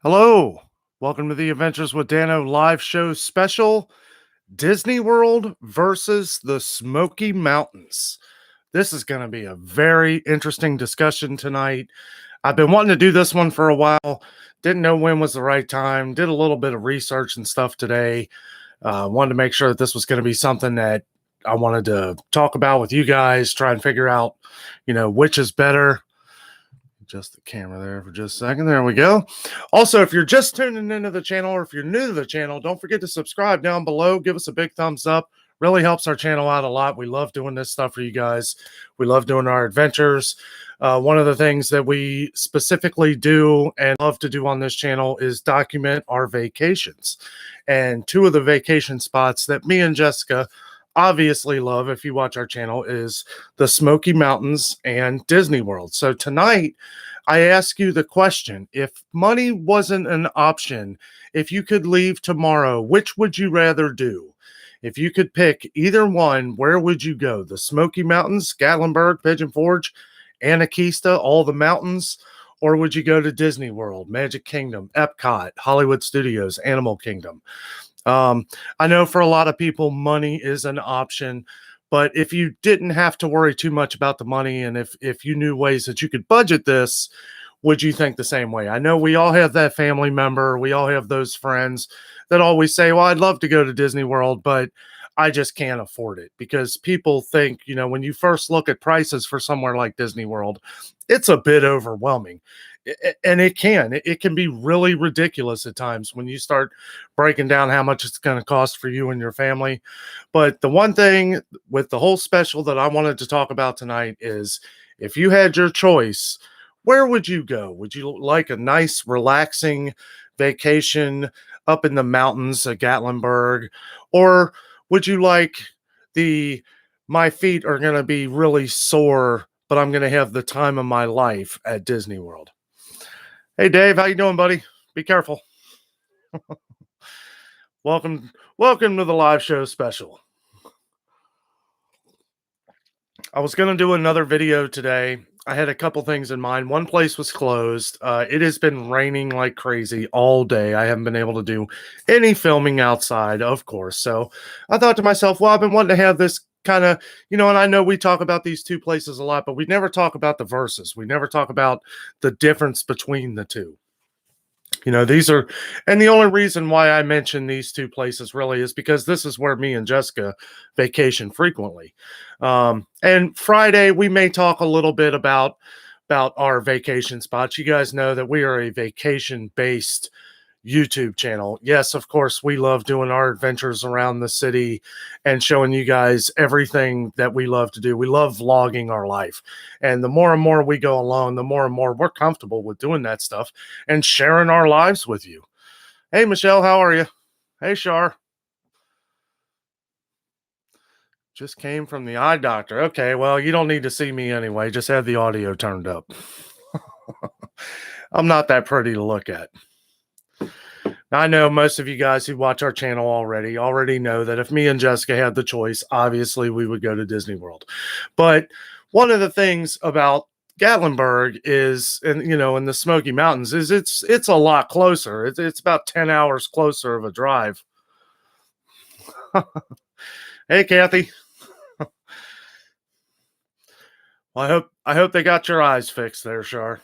Hello, welcome to the Adventures with Danno live show special, Disney World versus the Smoky Mountains. This is going to be a very interesting discussion tonight. I've been wanting to do this one for a while. Didn't know when was the right time. Did a little bit of research and stuff today. Wanted to make sure that this was going to be something that I wanted to talk about with you guys, try and figure out, which is better. Adjust the camera there for just a second. There we go. Also, if you're just tuning into the channel or if you're new to the channel, don't forget to subscribe down below. Give us a big thumbs up. Really helps our channel out a lot. We love doing this stuff for you guys. We love doing our adventures. One of the things that we specifically do and love to do on this channel is document our vacations. And two of the vacation spots that me and Jessica obviously love, if you watch our channel, is the Smoky Mountains and Disney World. So tonight, I ask you the question, if money wasn't an option, if you could leave tomorrow, which would you rather do? If you could pick either one, where would you go? The Smoky Mountains, Gatlinburg, Pigeon Forge, Anakeesta, all the mountains, or would you go to Disney World, Magic Kingdom, Epcot, Hollywood Studios, Animal Kingdom? I know for a lot of people, money is an option, but if you didn't have to worry too much about the money, and if you knew ways that you could budget this, would you think the same way? I know we all have that family member. We all have those friends that always say, well, I'd love to go to Disney World, but I just can't afford it, because people think, when you first look at prices for somewhere like Disney World, it's a bit overwhelming. And it can be really ridiculous at times when you start breaking down how much it's going to cost for you and your family. But the one thing with the whole special that I wanted to talk about tonight is, if you had your choice, where would you go? Would you like a nice, relaxing vacation up in the mountains at Gatlinburg? Or would you like my feet are going to be really sore, but I'm going to have the time of my life at Disney World? Hey, Dave, how you doing, buddy? Be careful. Welcome to the live show special. I was going to do another video today. I had a couple things in mind. One place was closed. It has been raining like crazy all day. I haven't been able to do any filming outside, of course. So I thought to myself, well, I've been wanting to have this kind of, and I know we talk about these two places a lot, but we never talk about the verses. We never talk about the difference between the two. These are, and the only reason why I mention these two places really is because this is where me and Jessica vacation frequently. And Friday, we may talk a little bit about our vacation spots. You guys know that we are a vacation-based YouTube channel. Yes, of course, we love doing our adventures around the city and showing you guys everything that we love to do. We love vlogging our life. And the more and more we go along, the more and more we're comfortable with doing that stuff and sharing our lives with you. Hey, Michelle, how are you? Hey, Shar. Just came from the eye doctor. Okay, well, you don't need to see me anyway. Just have the audio turned up. I'm not that pretty to look at. I know most of you guys who watch our channel already know that if me and Jessica had the choice, obviously we would go to Disney World. But one of the things about Gatlinburg is, and in the Smoky Mountains, is it's a lot closer. It's about 10 hours closer of a drive. Hey, Kathy. Well, I hope they got your eyes fixed there, Shar.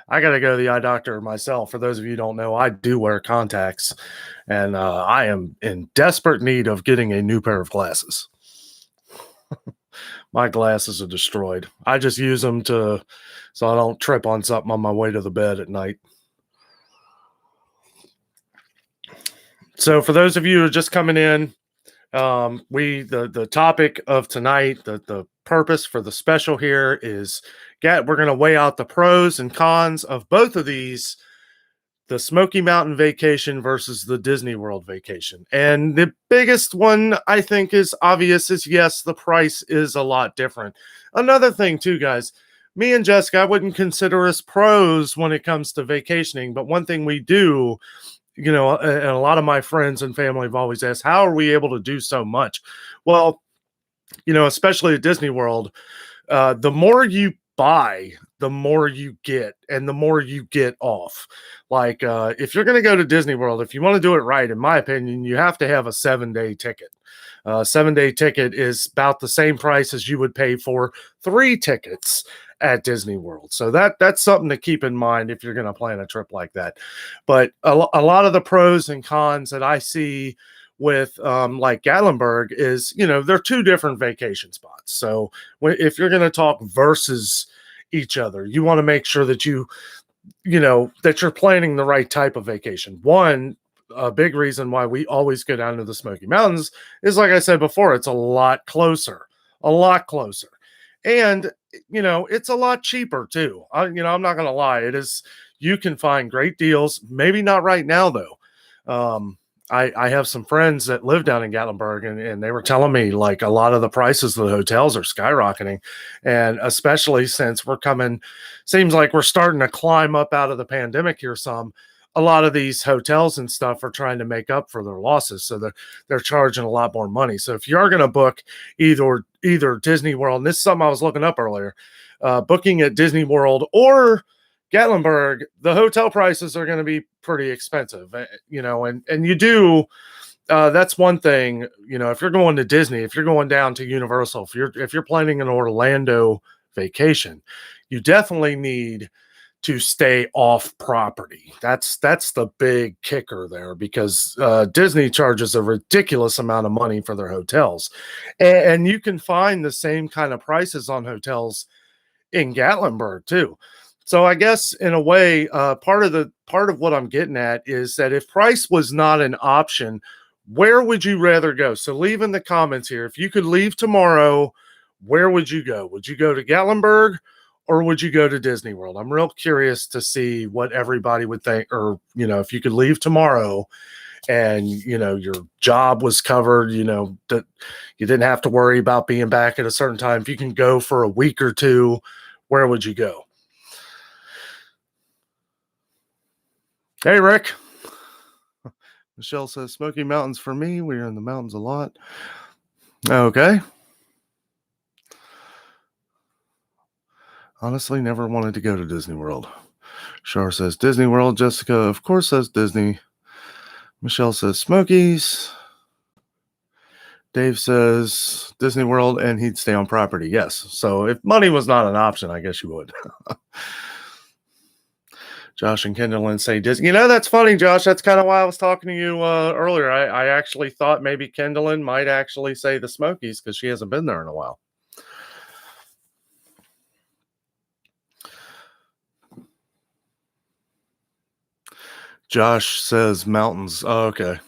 I got to go to the eye doctor myself. For those of you who don't know, I do wear contacts, and I am in desperate need of getting a new pair of glasses. My glasses are destroyed. I just use them so I don't trip on something on my way to the bed at night. So for those of you who are just coming in, the topic of tonight, the purpose for the special here is we're going to weigh out the pros and cons of both of these, the Smoky Mountain vacation versus the Disney World vacation. And the biggest one I think is obvious is, yes, the price is a lot different. Another thing too, guys, me and Jessica, I wouldn't consider us pros when it comes to vacationing, but one thing we do, and a lot of my friends and family have always asked, how are we able to do so much? Well, especially at Disney World, the more you buy, the more you get and the more you get off. Like if you're going to go to Disney World, if you want to do it right, in my opinion, you have to have a 7-day ticket. 7-day ticket is about the same price as you would pay for 3 tickets at Disney World. So that's something to keep in mind if you're going to plan a trip like that. But a lot of the pros and cons that I see with like Gatlinburg is, they're 2 different vacation spots. So if you're going to talk versus each other, you want to make sure that that you're planning the right type of vacation. One, a big reason why we always go down to the Smoky Mountains is, like I said before, it's a lot closer. And, it's a lot cheaper too. I'm not going to lie. It is, you can find great deals. Maybe not right now though. I have some friends that live down in Gatlinburg, and they were telling me like a lot of the prices of the hotels are skyrocketing. And especially since seems like we're starting to climb up out of the pandemic here some. A lot of these hotels and stuff are trying to make up for their losses. So they're charging a lot more money. So if you are going to book either Disney World, and this is something I was looking up earlier, booking at Disney World or Gatlinburg, the hotel prices are going to be pretty expensive, and you do, that's one thing, if you're going to Disney, if you're going down to Universal, if you're planning an Orlando vacation, you definitely need to stay off property. That's the big kicker there, because Disney charges a ridiculous amount of money for their hotels, and you can find the same kind of prices on hotels in Gatlinburg too. So I guess in a way, part of what I'm getting at is that if price was not an option, where would you rather go? So leave in the comments here. If you could leave tomorrow, where would you go? Would you go to Gatlinburg or would you go to Disney World? I'm real curious to see what everybody would think. Or, if you could leave tomorrow and, your job was covered, that you didn't have to worry about being back at a certain time. If you can go for a week or 2, where would you go? Hey, Rick. Michelle says, Smoky Mountains for me. We're in the mountains a lot. Okay. Honestly, never wanted to go to Disney World. Shar says, Disney World. Jessica, of course, says Disney. Michelle says, Smokies. Dave says, Disney World, and he'd stay on property. Yes. So if money was not an option, I guess you would. Josh and Kendall say Disney. That's funny, Josh. That's kind of why I was talking to you earlier. I actually thought maybe Kendall might actually say the Smokies because she hasn't been there in a while. Josh says mountains. Oh, okay.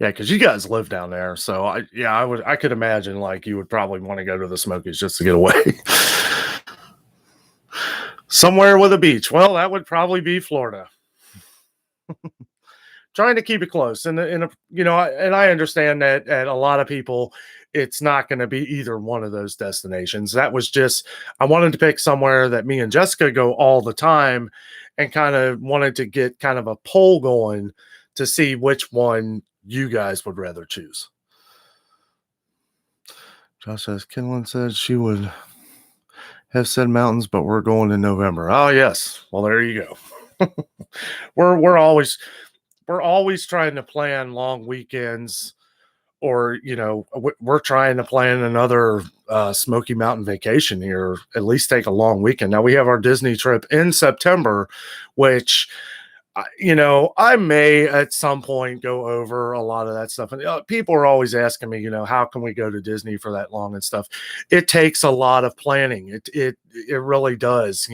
Yeah, because you guys live down there. So I could imagine like you would probably want to go to the Smokies just to get away. Somewhere with a beach. Well, that would probably be Florida. Trying to keep it close, and and I understand that at a lot of people, it's not going to be either one of those destinations. That was just, I wanted to pick somewhere that me and Jessica go all the time, and kind of wanted to get kind of a poll going to see which one you guys would rather choose. Josh says, Kinlan said she would have said mountains, but we're going in November. Oh yes. Well, there you go. we're always trying to plan long weekends, or we're trying to plan another Smoky Mountain vacation here, at least take a long weekend. Now we have our Disney trip in September, which I may at some point go over a lot of that stuff. And people are always asking me, how can we go to Disney for that long and stuff? It takes a lot of planning. It really does,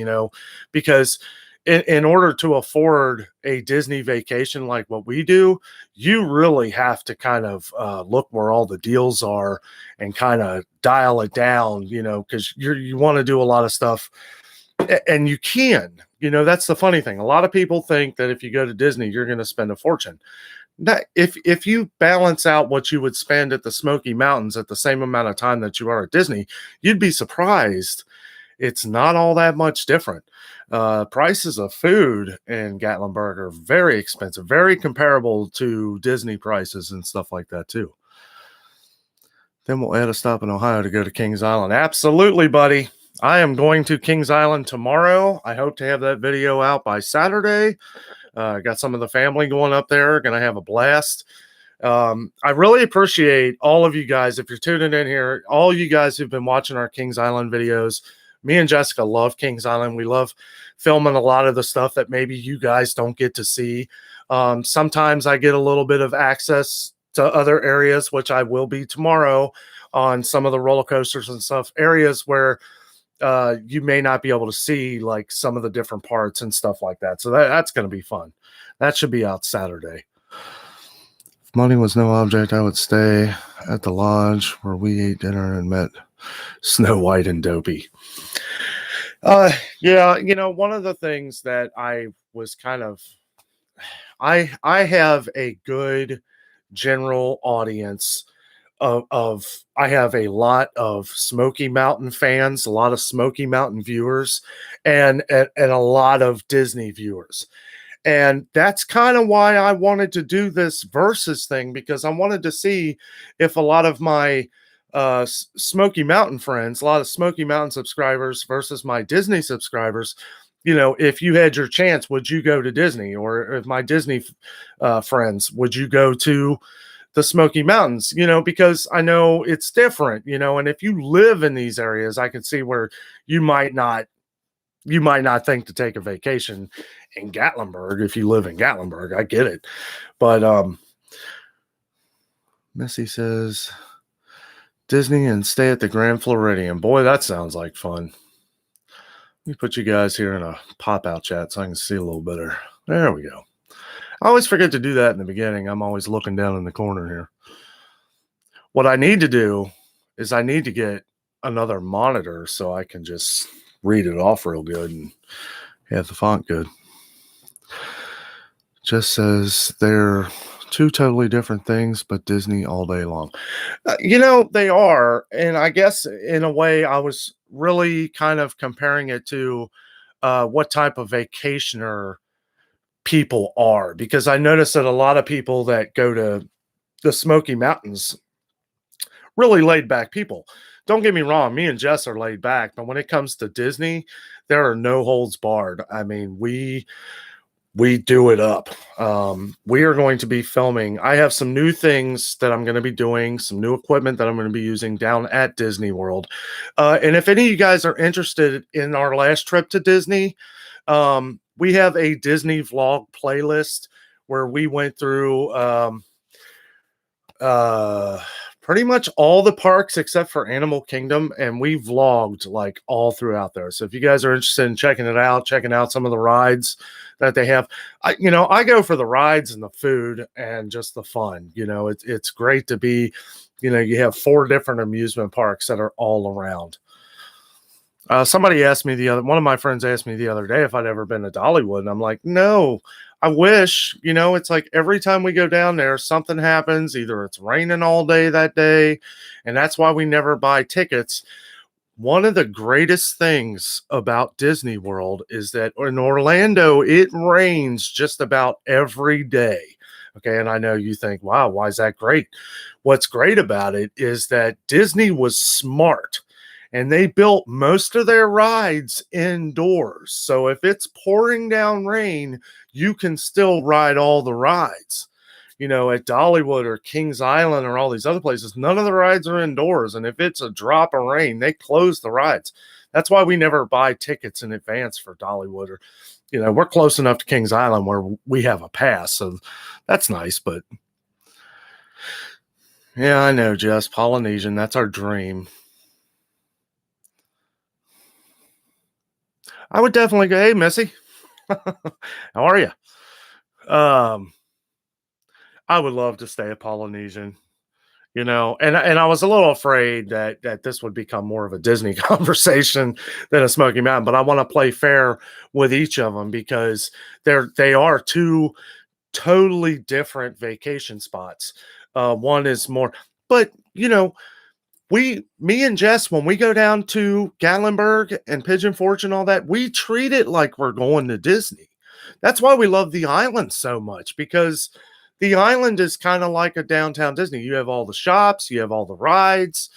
because in order to afford a Disney vacation like what we do, you really have to kind of look where all the deals are and kind of dial it down, because you want to do a lot of stuff, and you can. That's the funny thing. A lot of people think that if you go to Disney, you're going to spend a fortune. That if you balance out what you would spend at the Smoky Mountains at the same amount of time that you are at Disney, you'd be surprised. It's not all that much different. Prices of food in Gatlinburg are very expensive, very comparable to Disney prices and stuff like that too. Then we'll add a stop in Ohio to go to Kings Island. Absolutely, buddy. I am going to Kings Island tomorrow. I hope to have that video out by Saturday. Got some of the family going up there. Going to have a blast. I really appreciate all of you guys. If you're tuning in here, all you guys who've been watching our Kings Island videos. Me and Jessica love Kings Island. We love filming a lot of the stuff that maybe you guys don't get to see. Sometimes I get a little bit of access to other areas, which I will be tomorrow on some of the roller coasters and stuff, areas where you may not be able to see like some of the different parts and stuff like that. So that's going to be fun. That should be out Saturday. If money was no object, I would stay at the lodge where we ate dinner and met Snow White and Dopey. Yeah, you know, one of the things that I was kind of, I have a good general audience of I have a lot of Smoky Mountain fans, a lot of Smoky Mountain viewers, and a lot of Disney viewers. And that's kind of why I wanted to do this versus thing, because I wanted to see if a lot of my Smoky Mountain friends, a lot of Smoky Mountain subscribers versus my Disney subscribers, you know, if you had your chance, would you go to Disney? Or if my Disney friends, would you go to the Smoky Mountains? You know, because I know it's different, you know, and if you live in these areas, I can see where you might not think to take a vacation in Gatlinburg if you live in Gatlinburg. I get it. But Missy says Disney and stay at the Grand Floridian. Boy, that sounds like fun. Let me put you guys here in a pop-out chat so I can see a little better. There we go. I always forget to do that in the beginning. I'm always looking down in the corner here. What I need to do is I need to get another monitor so I can just read it off real good and have the font good. Just says they're two totally different things, but Disney all day long. You know, they are. And I guess in a way, I was really kind of comparing it to what type of vacationer people are, because I noticed that a lot of people that go to the Smoky Mountains, really laid back people. Don't get me wrong, me and Jess are laid back, but when it comes to Disney, there are no holds barred. I mean, we do it up. We are going to be filming. I have some new things that I'm going to be doing, some new equipment that I'm going to be using down at Disney World. And if any of you guys are interested in our last trip to Disney, we have a Disney vlog playlist where we went through pretty much all the parks except for Animal Kingdom, and we vlogged like all throughout there. So if you guys are interested in checking it out, checking out some of the rides that they have, I go for the rides and the food and just the fun. You know, it's great to be, you know, you have 4 different amusement parks that are all around. Somebody asked me one of my friends asked me the other day if I'd ever been to Dollywood, and I'm like, no, I wish. You know, it's like every time we go down there, something happens. Either it's raining all day that day, and that's why we never buy tickets. One of the greatest things about Disney World is that in Orlando, it rains just about every day. Okay, and I know you think, wow, why is that great? What's great about it is that Disney was smart. And they built most of their rides indoors. So if it's pouring down rain, you can still ride all the rides. You know, at Dollywood or Kings Island or all these other places, none of the rides are indoors. And if it's a drop of rain, they close the rides. That's why we never buy tickets in advance for Dollywood. Or, you know, we're close enough to Kings Island where we have a pass. So that's nice. But yeah, I know, Jess, Polynesian, that's our dream. I would definitely go, hey, Missy, how are you? I would love to stay at Polynesian, you know, and I was a little afraid that this would become more of a Disney conversation than a Smoky Mountain, but I want to play fair with each of them because they are 2 totally different vacation spots. One is more, but you know, me and Jess, when we go down to Gatlinburg and Pigeon Forge and all that, we treat it like we're going to Disney. That's why we love the island so much, because the island is kind of like a downtown Disney. You have all the shops, you have all the rides,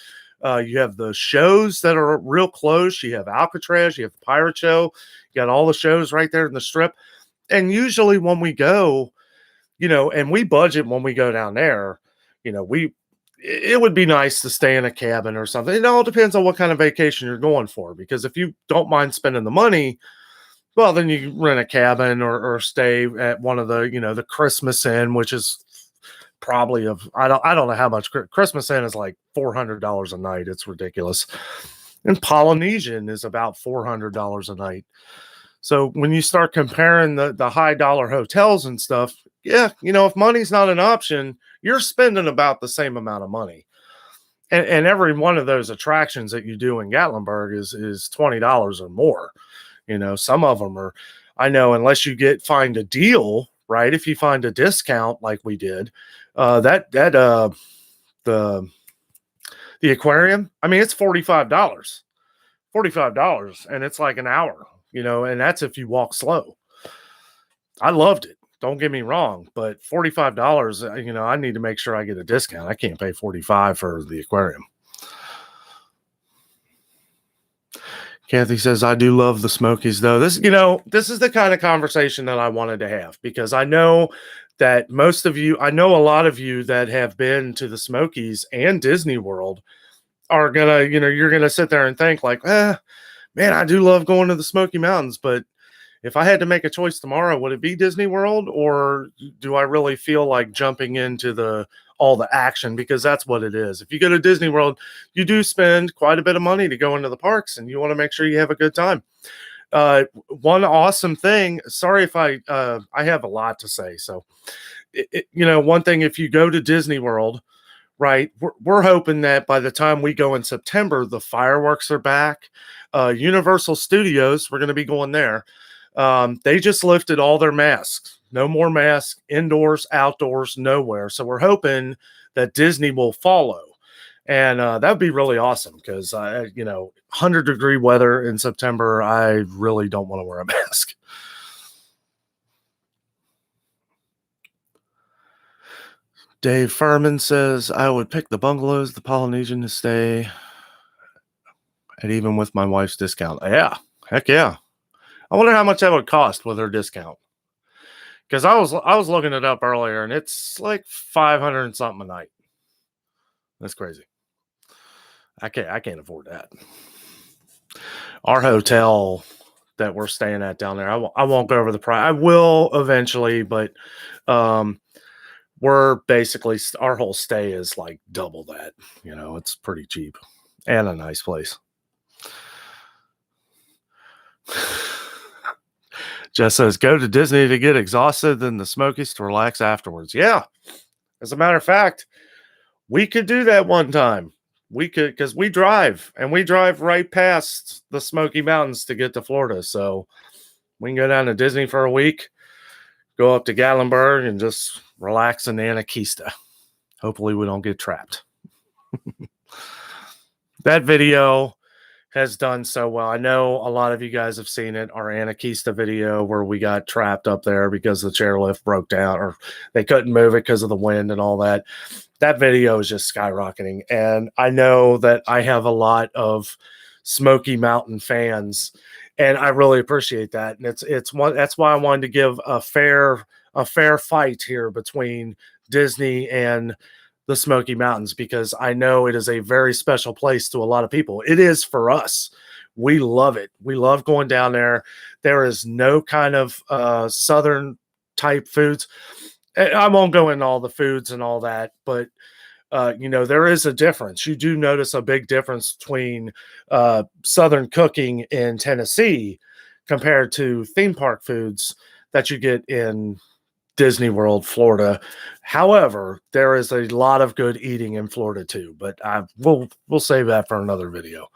You have the shows that are real close. You have Alcatraz, you have the Pirate Show, you got all the shows right there in the strip. And usually when we go, and we budget when we go down there, it would be nice to stay in a cabin or something. It all depends on what kind of vacation you're going for, because if you don't mind spending the money, well, then you rent a cabin or stay at one of the, the Christmas Inn, which is probably I don't know how much. Christmas Inn is like $400 a night. It's ridiculous. And Polynesian is about $400 a night. So when you start comparing the high dollar hotels and stuff, yeah, if money's not an option, you're spending about the same amount of money. And every one of those attractions that you do in Gatlinburg is $20 or more. Some of them are, I know, unless you find a deal, right? If you find a discount like we did, the aquarium, I mean, it's $45, and it's like an hour, and that's if you walk slow. I loved it. Don't get me wrong, but $45, I need to make sure I get a discount. I can't pay $45 for the aquarium. Kathy says, I do love the Smokies, though. This is the kind of conversation that I wanted to have, because I know that I know a lot of you that have been to the Smokies and Disney World are gonna, you're gonna sit there and think like, man, I do love going to the Smoky Mountains, but if I had to make a choice tomorrow, would it be Disney World, or do I really feel like jumping into all the action? Because that's what it is. If you go to Disney World, you do spend quite a bit of money to go into the parks, and you want to make sure you have a good time. One awesome thing, sorry if I have a lot to say. So, one thing, if you go to Disney World, right, we're hoping that by the time we go in September, the fireworks are back. Universal Studios, we're going to be going there. They just lifted all their masks. No more masks, indoors, outdoors, nowhere. So we're hoping that Disney will follow. And that would be really awesome, because, 100-degree weather in September, I really don't want to wear a mask. Dave Furman says, I would pick the bungalows, the Polynesian to stay, and even with my wife's discount. Yeah, heck yeah. I wonder how much that would cost with her discount. Because I was looking it up earlier, and it's like $500 and something a night. That's crazy. I can't afford that. Our hotel that we're staying at down there, I won't go over the price. I will eventually, but we're basically, our whole stay is like double that. It's pretty cheap and a nice place. Jess says, go to Disney to get exhausted, then the Smokies to relax afterwards. Yeah. As a matter of fact, we could do that one time. We could, because we drive right past the Smoky Mountains to get to Florida. So we can go down to Disney for a week, go up to Gatlinburg, and just relax in the Anakeesta. Hopefully we don't get trapped. That video has done so well. I know a lot of you guys have seen it, our anakeesta video where we got trapped up there because the chairlift broke down, or they couldn't move it because of the wind and all that. That video is just skyrocketing. And I know that I have a lot of Smoky Mountain fans, and I really appreciate that. And that's why I wanted to give a fair fight here between Disney and the Smoky Mountains, because I know it is a very special place to a lot of people. It is for us. We love it. We love going down there. There is no kind of Southern type foods. I won't go into all the foods and all that, but there is a difference. You do notice a big difference between Southern cooking in Tennessee compared to theme park foods that you get in Disney World, Florida. However, there is a lot of good eating in Florida too, but we'll save that for another video.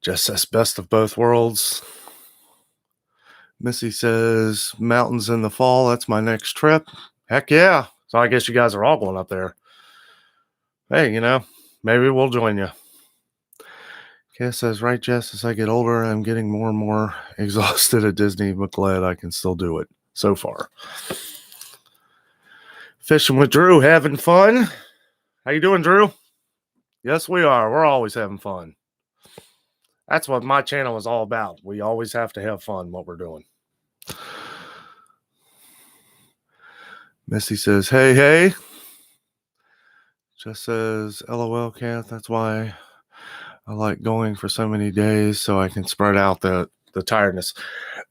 Just says best of both worlds. Missy says mountains in the fall. That's my next trip. Heck yeah. So I guess you guys are all going up there. Hey, maybe we'll join you. Cass says, right, Jess, as I get older, I'm getting more and more exhausted at Disney, but glad I can still do it so far. Fishing with Drew, having fun. How you doing, Drew? Yes, we are. We're always having fun. That's what my channel is all about. We always have to have fun what we're doing. Missy says, hey, hey. Just says, LOL, Kath. That's why I like going for so many days so I can spread out the tiredness.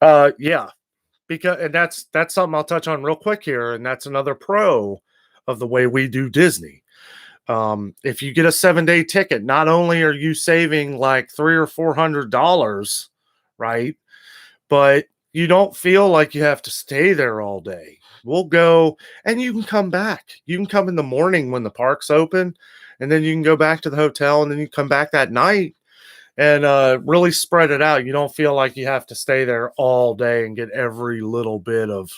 Yeah, and that's something I'll touch on real quick here, and that's another pro of the way we do Disney. If you get a 7-day ticket, not only are you saving like $300 or $400, right? But you don't feel like you have to stay there all day. We'll go and you can come back. You can come in the morning when the park's open, and then you can go back to the hotel, and then you come back that night and really spread it out. You don't feel like you have to stay there all day and get every little bit of,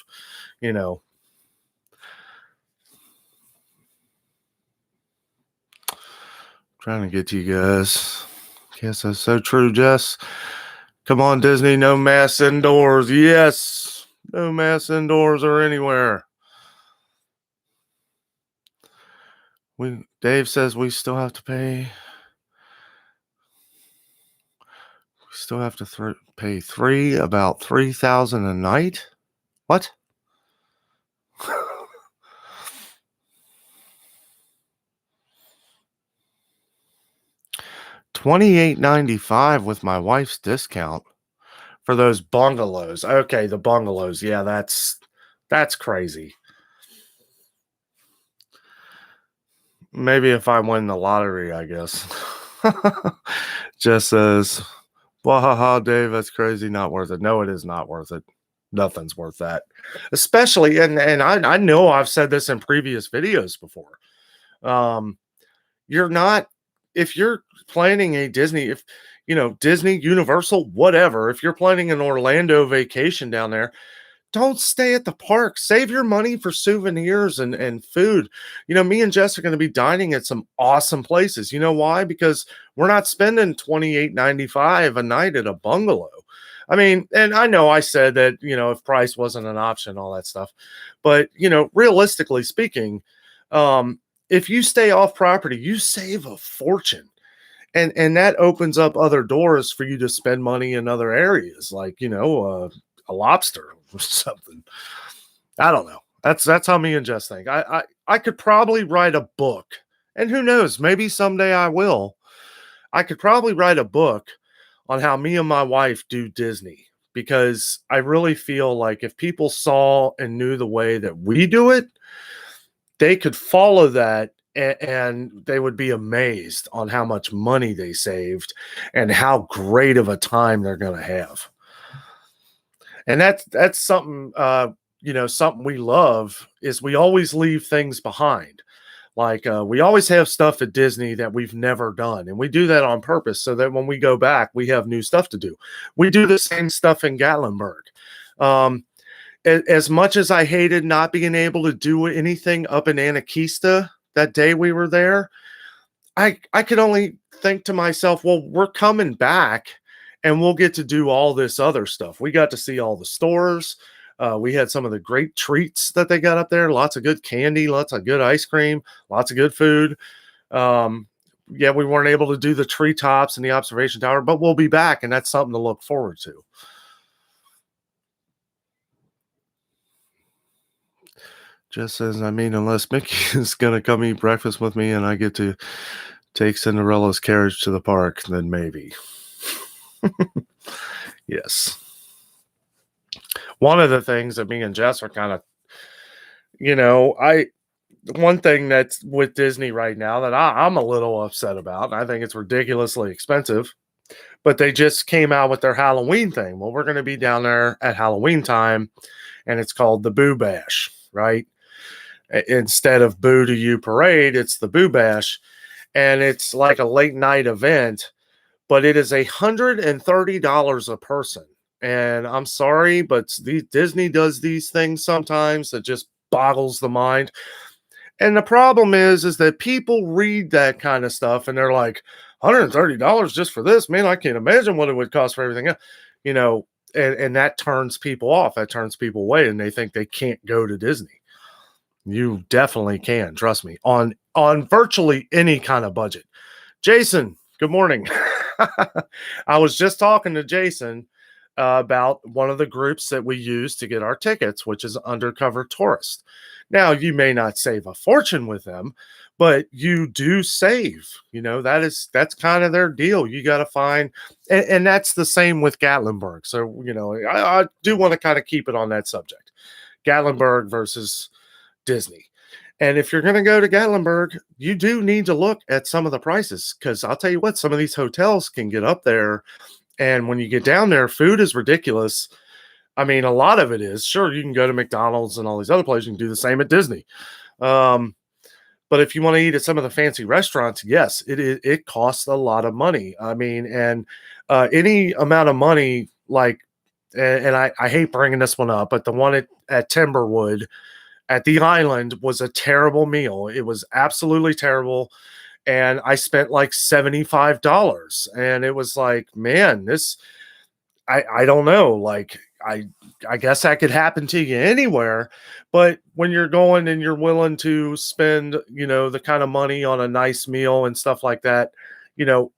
trying to get to you guys. Yes, that's so true, Jess. Come on, Disney, no masks indoors. Yes, no masks indoors or anywhere. Dave says we still have to pay. We still have to pay about $3,000 a night. What? $28.95 with my wife's discount for those bungalows. Okay, the bungalows. Yeah, that's crazy. Maybe if I win the lottery, I guess. Just says, wahaha, Dave, that's crazy. Not worth it. No, it is not worth it. Nothing's worth that. Especially, and I know I've said this in previous videos before. You're not, if you're planning a Disney, Disney, Universal, whatever, if you're planning an Orlando vacation down there, don't stay at the park. Save your money for souvenirs and food. Me and Jess are going to be dining at some awesome places. You know why? Because we're not spending $28.95 a night at a bungalow. I mean, and I know I said that, if price wasn't an option, all that stuff. But, realistically speaking, if you stay off property, you save a fortune. And that opens up other doors for you to spend money in other areas, like, a lobster or something. I don't know. That's how me and Jess think. I could probably write a book, and who knows, maybe someday I will. I could probably write a book on how me and my wife do Disney, because I really feel like if people saw and knew the way that we do it, they could follow that and they would be amazed on how much money they saved and how great of a time they're going to have. And that's something, something we love is we always leave things behind. Like we always have stuff at Disney that we've never done. And we do that on purpose so that when we go back, we have new stuff to do. We do the same stuff in Gatlinburg. As much as I hated not being able to do anything up in Anakeesta that day we were there, I could only think to myself, well, we're coming back and we'll get to do all this other stuff. We got to see all the stores. We had some of the great treats that they got up there. Lots of good candy, lots of good ice cream, lots of good food. Yeah, we weren't able to do the treetops and the observation tower, but we'll be back, and that's something to look forward to. Just says, I mean, unless Mickey is going to come eat breakfast with me and I get to take Cinderella's carriage to the park, then maybe. Yes. One of the things that me and Jess are kind of, one thing that's with Disney right now that I'm a little upset about, and I think it's ridiculously expensive, but they just came out with their Halloween thing. Well, we're going to be down there at Halloween time, and it's called the Boo Bash, right? Instead of Boo to You Parade, it's the Boo Bash, and it's like a late night event, but it is $130 a person. And I'm sorry, but Disney does these things sometimes that just boggles the mind. And the problem is that people read that kind of stuff and they're like, $130 just for this? Man, I can't imagine what it would cost for everything else. And that turns people off. That turns people away, and they think they can't go to Disney. You definitely can, trust me, on virtually any kind of budget. Jason, good morning. I was just talking to Jason about one of the groups that we use to get our tickets, which is Undercover Tourist. Now, you may not save a fortune with them, but you do save. That's kind of their deal. You got to find, and that's the same with Gatlinburg. So, I do want to kind of keep it on that subject. Gatlinburg versus Disney. And if you're going to go to Gatlinburg, you do need to look at some of the prices, because I'll tell you what, some of these hotels can get up there. And when you get down there, food is ridiculous. I mean, a lot of it is. Sure, you can go to McDonald's and all these other places. You can do the same at Disney. But if you want to eat at some of the fancy restaurants, yes, it costs a lot of money. I mean, and any amount of money, like, and I hate bringing this one up, but the one at Timberwood at the island was a terrible meal. It was absolutely terrible. And I spent like $75. And it was like, man, I don't know. Like, I guess that could happen to you anywhere. But when you're going and you're willing to spend, the kind of money on a nice meal and stuff like that,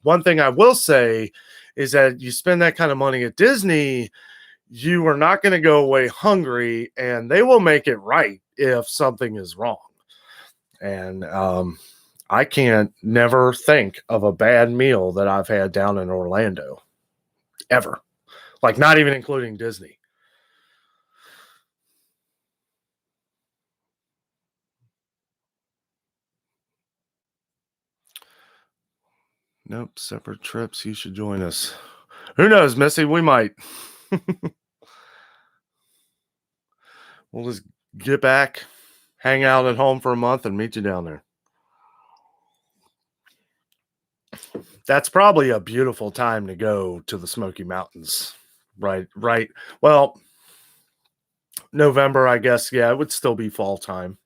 one thing I will say is that you spend that kind of money at Disney, you are not going to go away hungry, and they will make it right if something is wrong. And I can't never think of a bad meal that I've had down in Orlando ever, like not even including Disney. Nope, separate trips. You should join us. Who knows, Missy? We might. We'll just get back, hang out at home for a month, and meet you down there. That's probably a beautiful time to go to the Smoky Mountains. Right. Well, November, I guess. Yeah, it would still be fall time.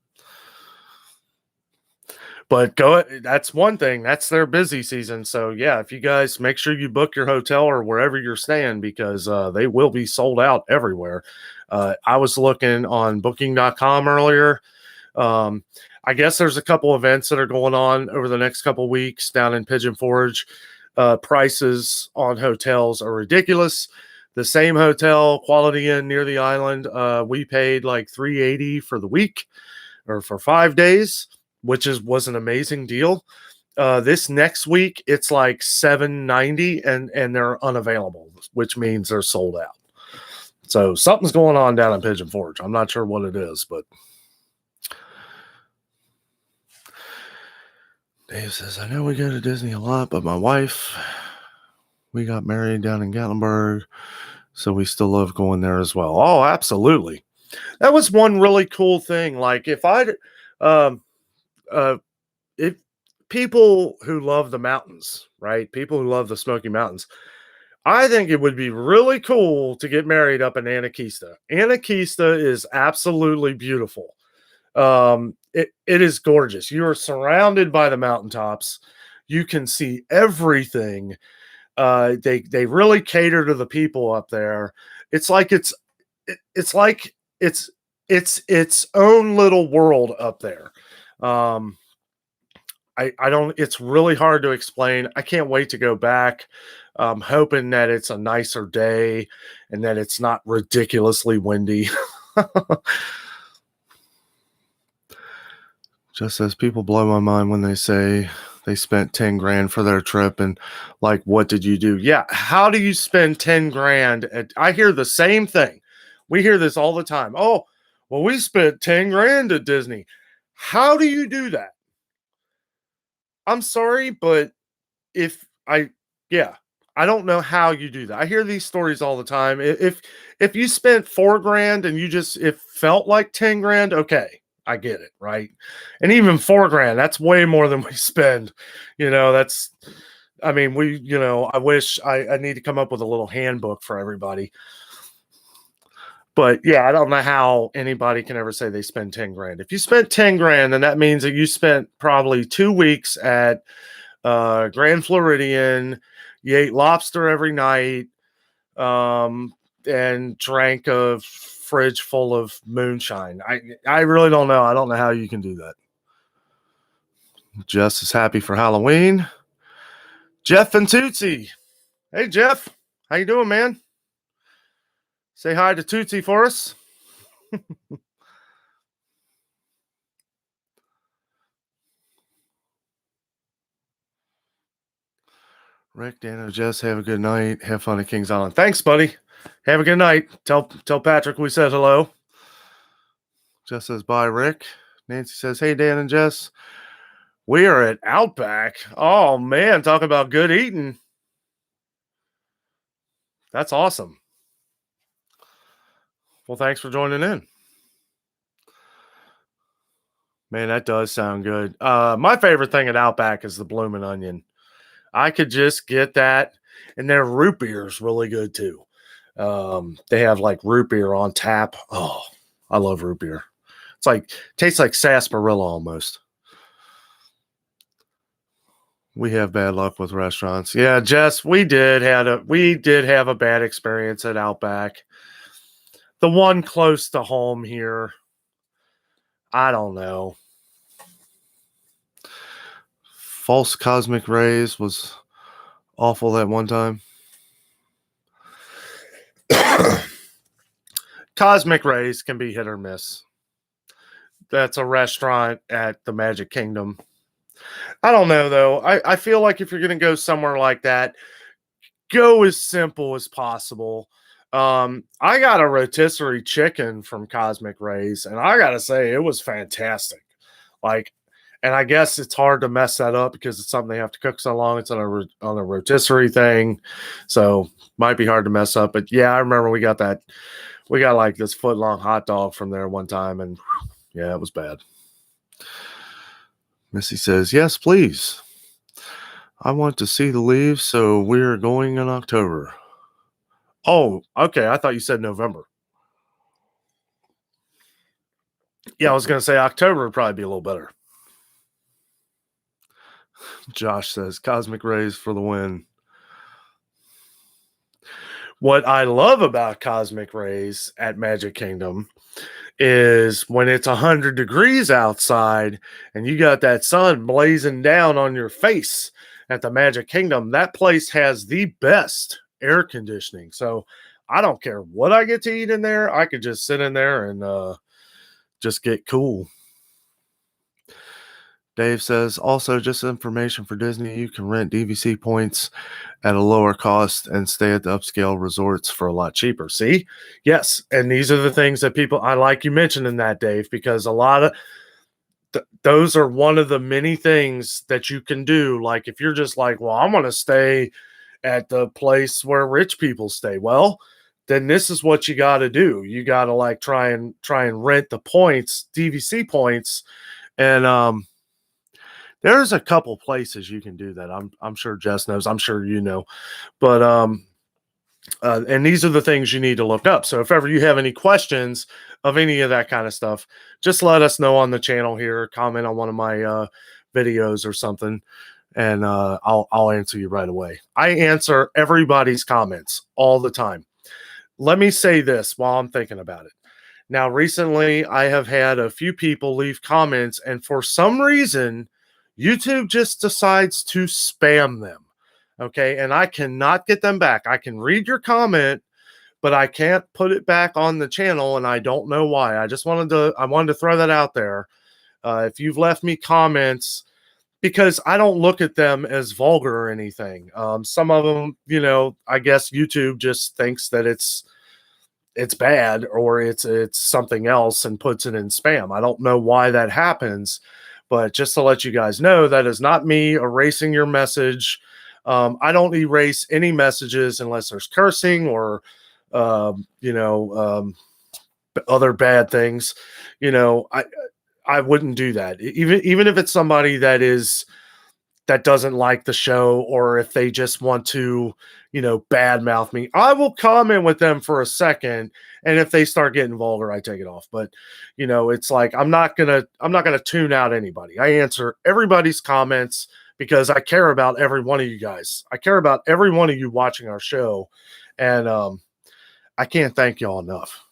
But that's one thing. That's their busy season. So yeah, if you guys make sure you book your hotel or wherever you're staying, because they will be sold out everywhere. I was looking on booking.com earlier. I guess there's a couple events that are going on over the next couple of weeks down in Pigeon Forge. Prices on hotels are ridiculous. The same hotel, Quality Inn near the island, we paid like $380 for the week, or for 5 days, which was an amazing deal. This next week, it's like $790, and they're unavailable, which means they're sold out. So something's going on down in Pigeon Forge. I'm not sure what it is, but Dave says, I know we go to Disney a lot, but my wife, we got married down in Gatlinburg, so we still love going there as well. Oh, absolutely. That was one really cool thing. Like, if people who love the mountains, right? People who love the Smoky Mountains, I think it would be really cool to get married up in Anakeesta. Anakeesta is absolutely beautiful. It is gorgeous. You are surrounded by the mountaintops. You can see everything. They really cater to the people up there. It's like it's its own little world up there. I don't, it's really hard to explain. I can't wait to go back. Hoping that it's a nicer day and that it's not ridiculously windy. Just as people blow my mind when they say they spent 10 grand for their trip, and like, what did you do? Yeah. How do you spend 10 grand? I hear the same thing. We hear this all the time. Oh, well, we spent 10 grand at Disney. How do you do that? I'm sorry, but I don't know how you do that. I hear these stories all the time. If you spent 4 grand and it felt like 10 grand, okay, I get it, right? And even 4 grand, that's way more than we spend. I wish I need to come up with a little handbook for everybody. But yeah, I don't know how anybody can ever say they spend 10 grand. If you spent 10 grand, then that means that you spent probably 2 weeks at Grand Floridian. You ate lobster every night, and drank a fridge full of moonshine. I really don't know. I don't know how you can do that. Jess is happy for Halloween. Jeff and Tootsie. Hey, Jeff. How you doing, man? Say hi to Tootsie for us. Rick, Danno, Jess, have a good night. Have fun at Kings Island. Thanks, buddy. Have a good night. Tell Patrick we said hello. Jess says bye, Rick. Nancy says, hey, Dan and Jess. We are at Outback. Oh, man. Talk about good eating. That's awesome. Well, thanks for joining in. Man, that does sound good. My favorite thing at Outback is the bloomin' onion. I could just get that, and their root beer is really good too. They have like root beer on tap. Oh, I love root beer. It's like tastes like sarsaparilla almost. We have bad luck with restaurants. Yeah, Jess, we did have a bad experience at Outback. The one close to home here, I don't know. False cosmic rays was awful that one time. Cosmic rays can be hit or miss. That's a restaurant at the Magic Kingdom. I don't know, though. I feel like if you're going to go somewhere like that, go as simple as possible. I got a rotisserie chicken from Cosmic Rays, and I got to say, it was fantastic. And I guess it's hard to mess that up because it's something they have to cook so long. It's on a rotisserie thing, so might be hard to mess up. But yeah, I remember we got like this foot-long hot dog from there one time, and yeah, it was bad. Missy says, yes, please. I want to see the leaves, so we're going in October. Oh, okay. I thought you said November. Yeah, I was going to say October would probably be a little better. Josh says, cosmic rays for the win. What I love about cosmic rays at Magic Kingdom is when it's 100 degrees outside and you got that sun blazing down on your face at the Magic Kingdom, that place has the best air conditioning. So I don't care what I get to eat in there. I could just sit in there and just get cool. Dave says, also just information for Disney, you can rent DVC points at a lower cost and stay at the upscale resorts for a lot cheaper. See? Yes. And these are the things that I like you mentioning that, Dave, because a lot of those are one of the many things that you can do. Like if you're just like, well, I'm going to stay at the place where rich people stay. Well, then this is what you got to do. You got to like try and rent the points, DVC points. And, there's a couple places you can do that. I'm sure Jess knows. I'm sure you know. But and these are the things you need to look up. So if ever you have any questions of any of that kind of stuff, just let us know on the channel here. Comment on one of my videos or something, and I'll answer you right away. I answer everybody's comments all the time. Let me say this while I'm thinking about it. Now, recently, I have had a few people leave comments, and for some reason, YouTube just decides to spam them. Okay. And I cannot get them back. I can read your comment, but I can't put it back on the channel. And I don't know why. I wanted to throw that out there. If you've left me comments, because I don't look at them as vulgar or anything. Some of them, I guess YouTube just thinks that it's bad or it's something else and puts it in spam. I don't know why that happens. But just to let you guys know, that is not me erasing your message. I don't erase any messages unless there's cursing or, other bad things. I wouldn't do that. Even if it's somebody that doesn't like the show, or if they just want to, badmouth me, I will comment with them for a second. And if they start getting vulgar, I take it off. But, it's like, I'm not going to tune out anybody. I answer everybody's comments because I care about every one of you guys. I care about every one of you watching our show. And I can't thank y'all enough.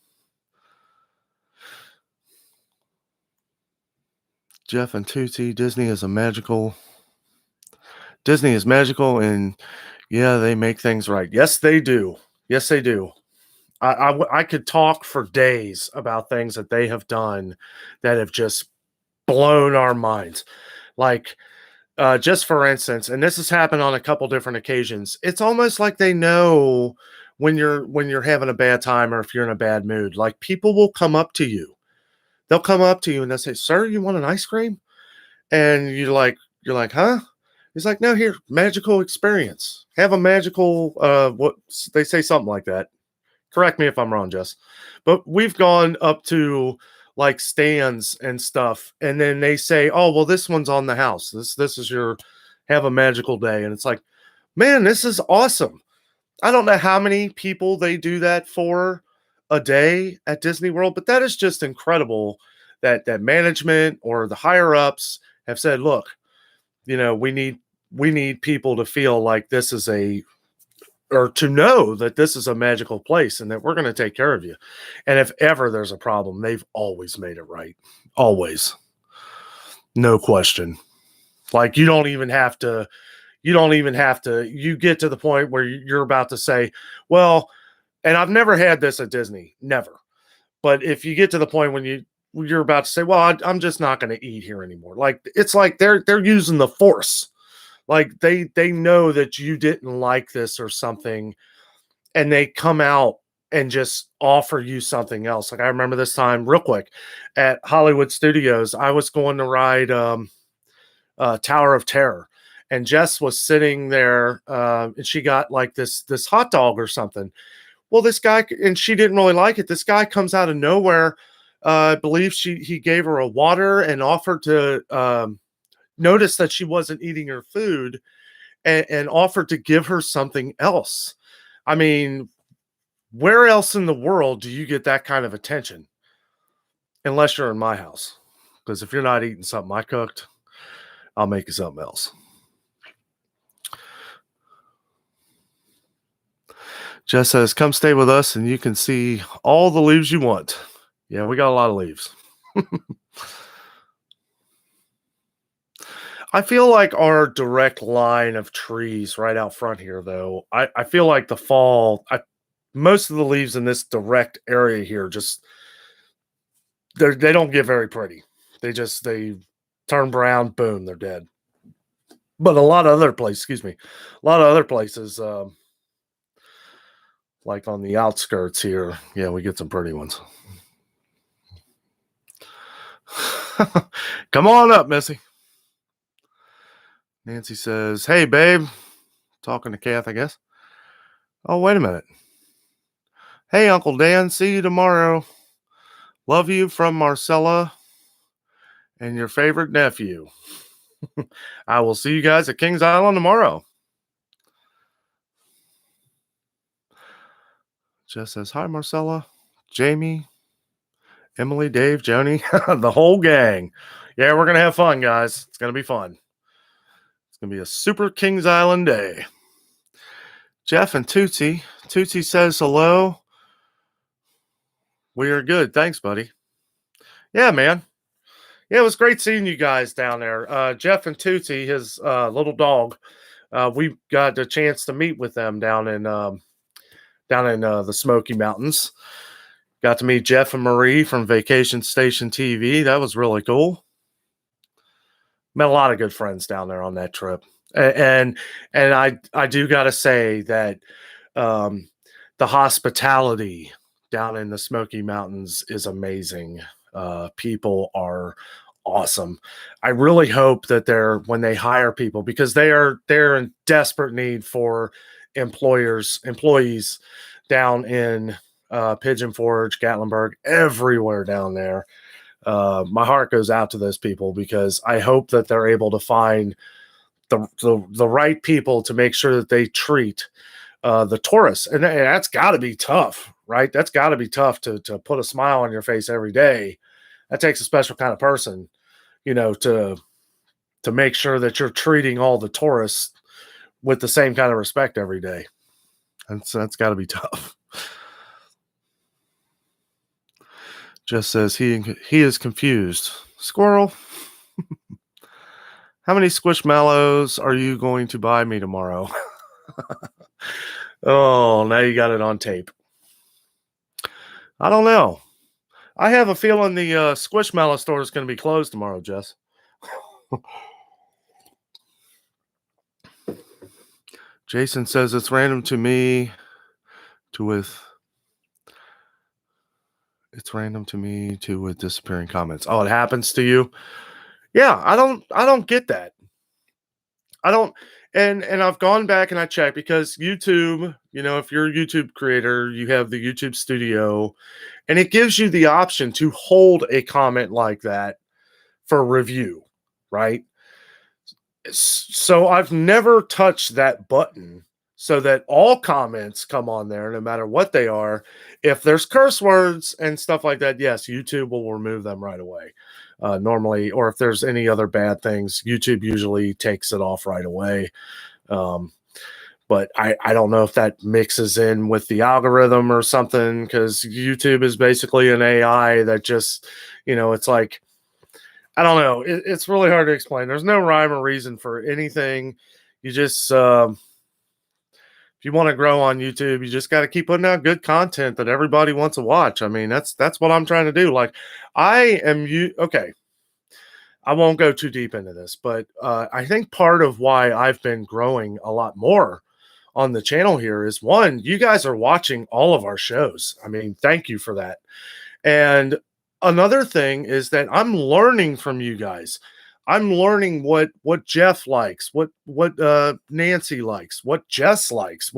Jeff and Tootsie, Disney is magical, and yeah, they make things right. Yes, they do. Yes, they do. I could talk for days about things that they have done that have just blown our minds. Like, just for instance, and this has happened on a couple different occasions. It's almost like they know when you're having a bad time or if you're in a bad mood. Like, people will come up to you. They'll come up to you and they'll say, "Sir, you want an ice cream?" And you're like, "Huh?" He's like, "No, here, magical experience. Have a magical what they say something like that. Correct me if I'm wrong, Jess. But we've gone up to like stands and stuff, and then they say, "Oh, well, this one's on the house. This is your have a magical day." And it's like, man, this is awesome. I don't know how many people they do that for a day at Disney World, but that is just incredible that management or the higher ups have said, "Look, we need people to feel like this is a or to know that this is a magical place and that we're going to take care of you." And if ever there's a problem, they've always made it right. Always. No question. Like, you get to the point where you're about to say, well, and I've never had this at Disney, never. But if you get to the point you're about to say, well, I'm just not going to eat here anymore. Like, it's like they're using the force. Like, they know that you didn't like this or something, and they come out and just offer you something else. Like, I remember this time real quick at Hollywood Studios, I was going to ride Tower of Terror, and Jess was sitting there, and she got like this hot dog or something. Well, this guy, and she didn't really like it. This guy comes out of nowhere. I believe he gave her a water and offered to notice that she wasn't eating her food, and offered to give her something else. I mean, where else in the world do you get that kind of attention? Unless you're in my house. Because if you're not eating something I cooked, I'll make you something else. Jess says, come stay with us and you can see all the leaves you want. Yeah, we got a lot of leaves. I feel like our direct line of trees right out front here, though, I feel like the fall, most of the leaves in this direct area here just they don't get very pretty. They turn brown, boom, they're dead. But a lot of other places, excuse me, a lot of other places, like on the outskirts here, yeah, we get some pretty ones. Come on up, Missy. Nancy says, hey, babe. Talking to Kath, I guess. Oh, wait a minute. Hey, Uncle Dan, see you tomorrow. Love you from Marcella and your favorite nephew. I will see you guys at Kings Island tomorrow. Jess says, hi, Marcella, Jamie, Emily, Dave, Joni, the whole gang. Yeah, we're going to have fun, guys. It's going to be fun. It's going to be a super Kings Island day. Jeff and Tootsie. Tootsie says hello. We are good. Thanks, buddy. Yeah, man. Yeah, it was great seeing you guys down there. Jeff and Tootsie, his little dog, we got a chance to meet with them down in the Smoky Mountains. Got to meet Jeff and Marie from Vacation Station TV. That was really cool. Met a lot of good friends down there on that trip, and I do got to say that the hospitality down in the Smoky Mountains is amazing. People are awesome. I really hope that when they hire people, because they're in desperate need for employees down in Pigeon Forge, Gatlinburg, everywhere down there. My heart goes out to those people because I hope that they're able to find the right people to make sure that they treat the tourists, and that's got to be tough, right? That's got to be tough to put a smile on your face every day. That takes a special kind of person, to make sure that you're treating all the tourists with the same kind of respect every day. That's got to be tough. Just says he is confused. Squirrel. How many squishmallows are you going to buy me tomorrow? Oh, now you got it on tape. I don't know. I have a feeling the squishmallow store is going to be closed tomorrow, Jess. Jason says it's random to me with disappearing comments. Oh, it happens to you? Yeah, I don't get that. I don't, and I've gone back and I checked because YouTube, if you're a YouTube creator, you have the YouTube studio, and it gives you the option to hold a comment like that for review, right? So I've never touched that button so that all comments come on there, no matter what they are. If there's curse words and stuff like that, yes, YouTube will remove them right away. Normally, or if there's any other bad things, YouTube usually takes it off right away. But I don't know if that mixes in with the algorithm or something, because YouTube is basically an AI that just, it's like, I don't know. It's really hard to explain. There's no rhyme or reason for anything. You just, if you want to grow on YouTube, you just got to keep putting out good content that everybody wants to watch. I mean, that's what I'm trying to do. Like, okay. I won't go too deep into this, but I think part of why I've been growing a lot more on the channel here is, one, you guys are watching all of our shows. I mean, thank you for that. And another thing is that I'm learning from you guys. I'm learning what Jeff likes, what Nancy likes, what Jess likes,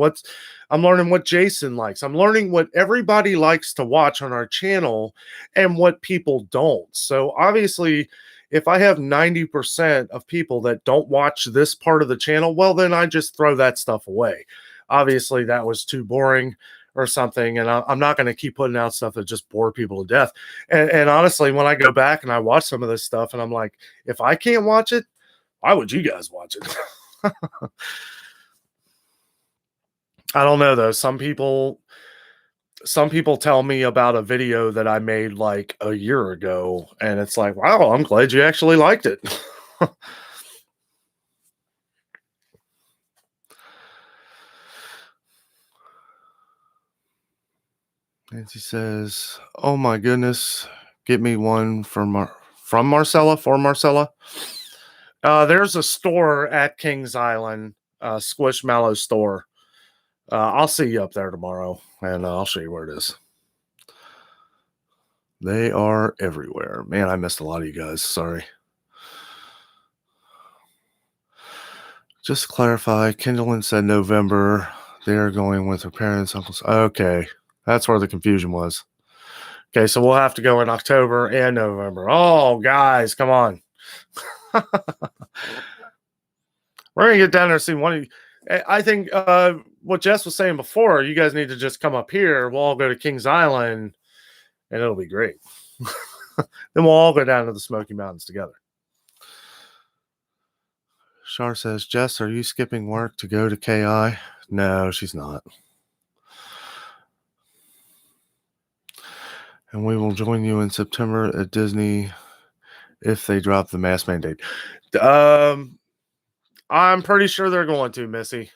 I'm learning what Jason likes. I'm learning what everybody likes to watch on our channel and what people don't. So obviously, if I have 90% of people that don't watch this part of the channel, well, then I just throw that stuff away. Obviously, that was too boring or something, and I'm not going to keep putting out stuff that just bore people to death. And honestly, when I go back and I watch some of this stuff, and I'm like, if I can't watch it, why would you guys watch it? I don't know, though. Some people tell me about a video that I made like a year ago, and it's like, wow, I'm glad you actually liked it. Nancy says, "Oh my goodness, get me one from Marcella for Marcella." There's a store at Kings Island, Squishmallow store. I'll see you up there tomorrow, and I'll show you where it is. They are everywhere. Man, I missed a lot of you guys. Sorry. Just to clarify, Kindlin said November. They are going with her parents, uncles. Okay, that's where the confusion was. Okay, so we'll have to go in October and November. Oh, guys, come on. We're going to get down there and see one of you. I think what Jess was saying before, you guys need to just come up here. We'll all go to Kings Island, and it'll be great. Then we'll all go down to the Smoky Mountains together. Shar says, Jess, are you skipping work to go to KI? No, she's not. And we will join you in September at Disney if they drop the mask mandate. I'm pretty sure they're going to, Missy.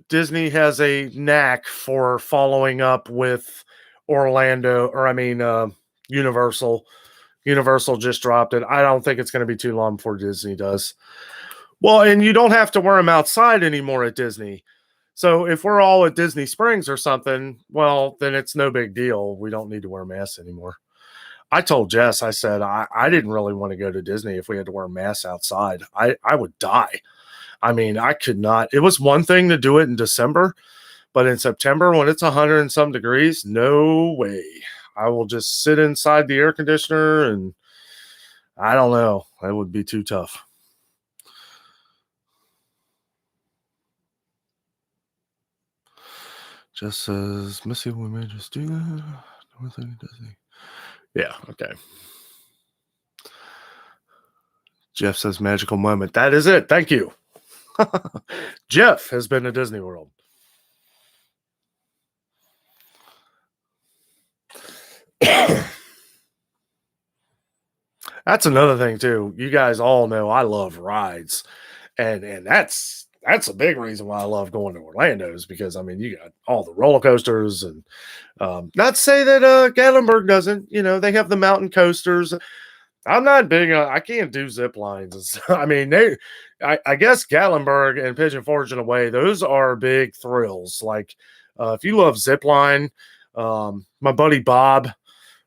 Disney has a knack for following up with Universal. Universal just dropped it. I don't think it's going to be too long before Disney does. Well, and you don't have to wear them outside anymore at Disney. So if we're all at Disney Springs or something, well, then it's no big deal. We don't need to wear masks anymore. I told Jess, I said, I didn't really want to go to Disney if we had to wear masks outside. I would die. I mean, I could not. It was one thing to do it in December, but in September when it's 100 and some degrees, no way. I will just sit inside the air conditioner, and I don't know. That would be too tough. Just says, Missy, we may just do that. Yeah, okay. Jeff says, magical moment. That is it. Thank you. Jeff has been to Disney World. That's another thing too. You guys all know I love rides, and that's a big reason why I love going to Orlando is because I mean you got all the roller coasters and not to say that Gatlinburg doesn't. You know they have the mountain coasters. I'm not big. I can't do zip lines. I mean I guess Gatlinburg and Pigeon Forge in a way those are big thrills. Like if you love zip line, my buddy Bob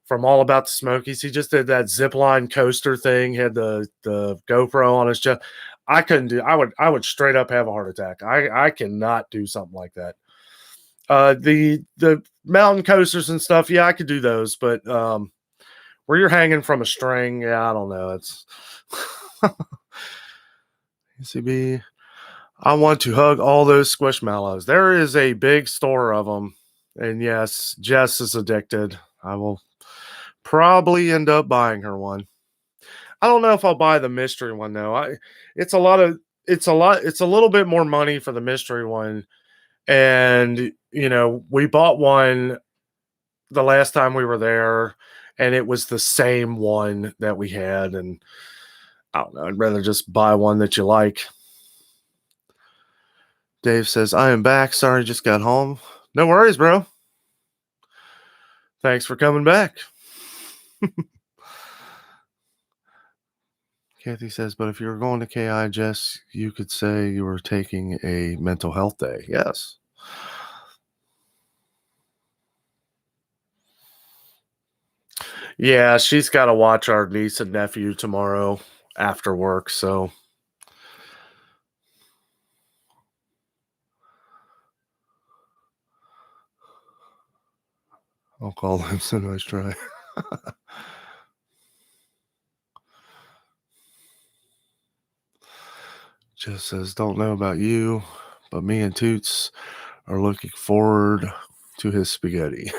from All About the Smokies. He just did that zip line coaster thing. He had the GoPro on his chest. I couldn't do. I would straight up have a heart attack. I cannot do something like that. The mountain coasters and stuff. Yeah, I could do those, but where you're hanging from a string, yeah, I don't know. It's ECB. I want to hug all those squishmallows. There is a big store of them, and yes, Jess is addicted. I will probably end up buying her one. I don't know if I'll buy the mystery one though. It's a little bit more money for the mystery one. And you know, we bought one the last time we were there, and it was the same one that we had. And I don't know, I'd rather just buy one that you like. Dave says, I am back. Sorry, just got home. No worries, bro. Thanks for coming back. Kathy says, but if you were going to KI, Jess, you could say you were taking a mental health day. Yes. Yeah, she's got to watch our niece and nephew tomorrow after work, so. I'll call him so nice try. Jess says, don't know about you, but me and Toots are looking forward to his spaghetti.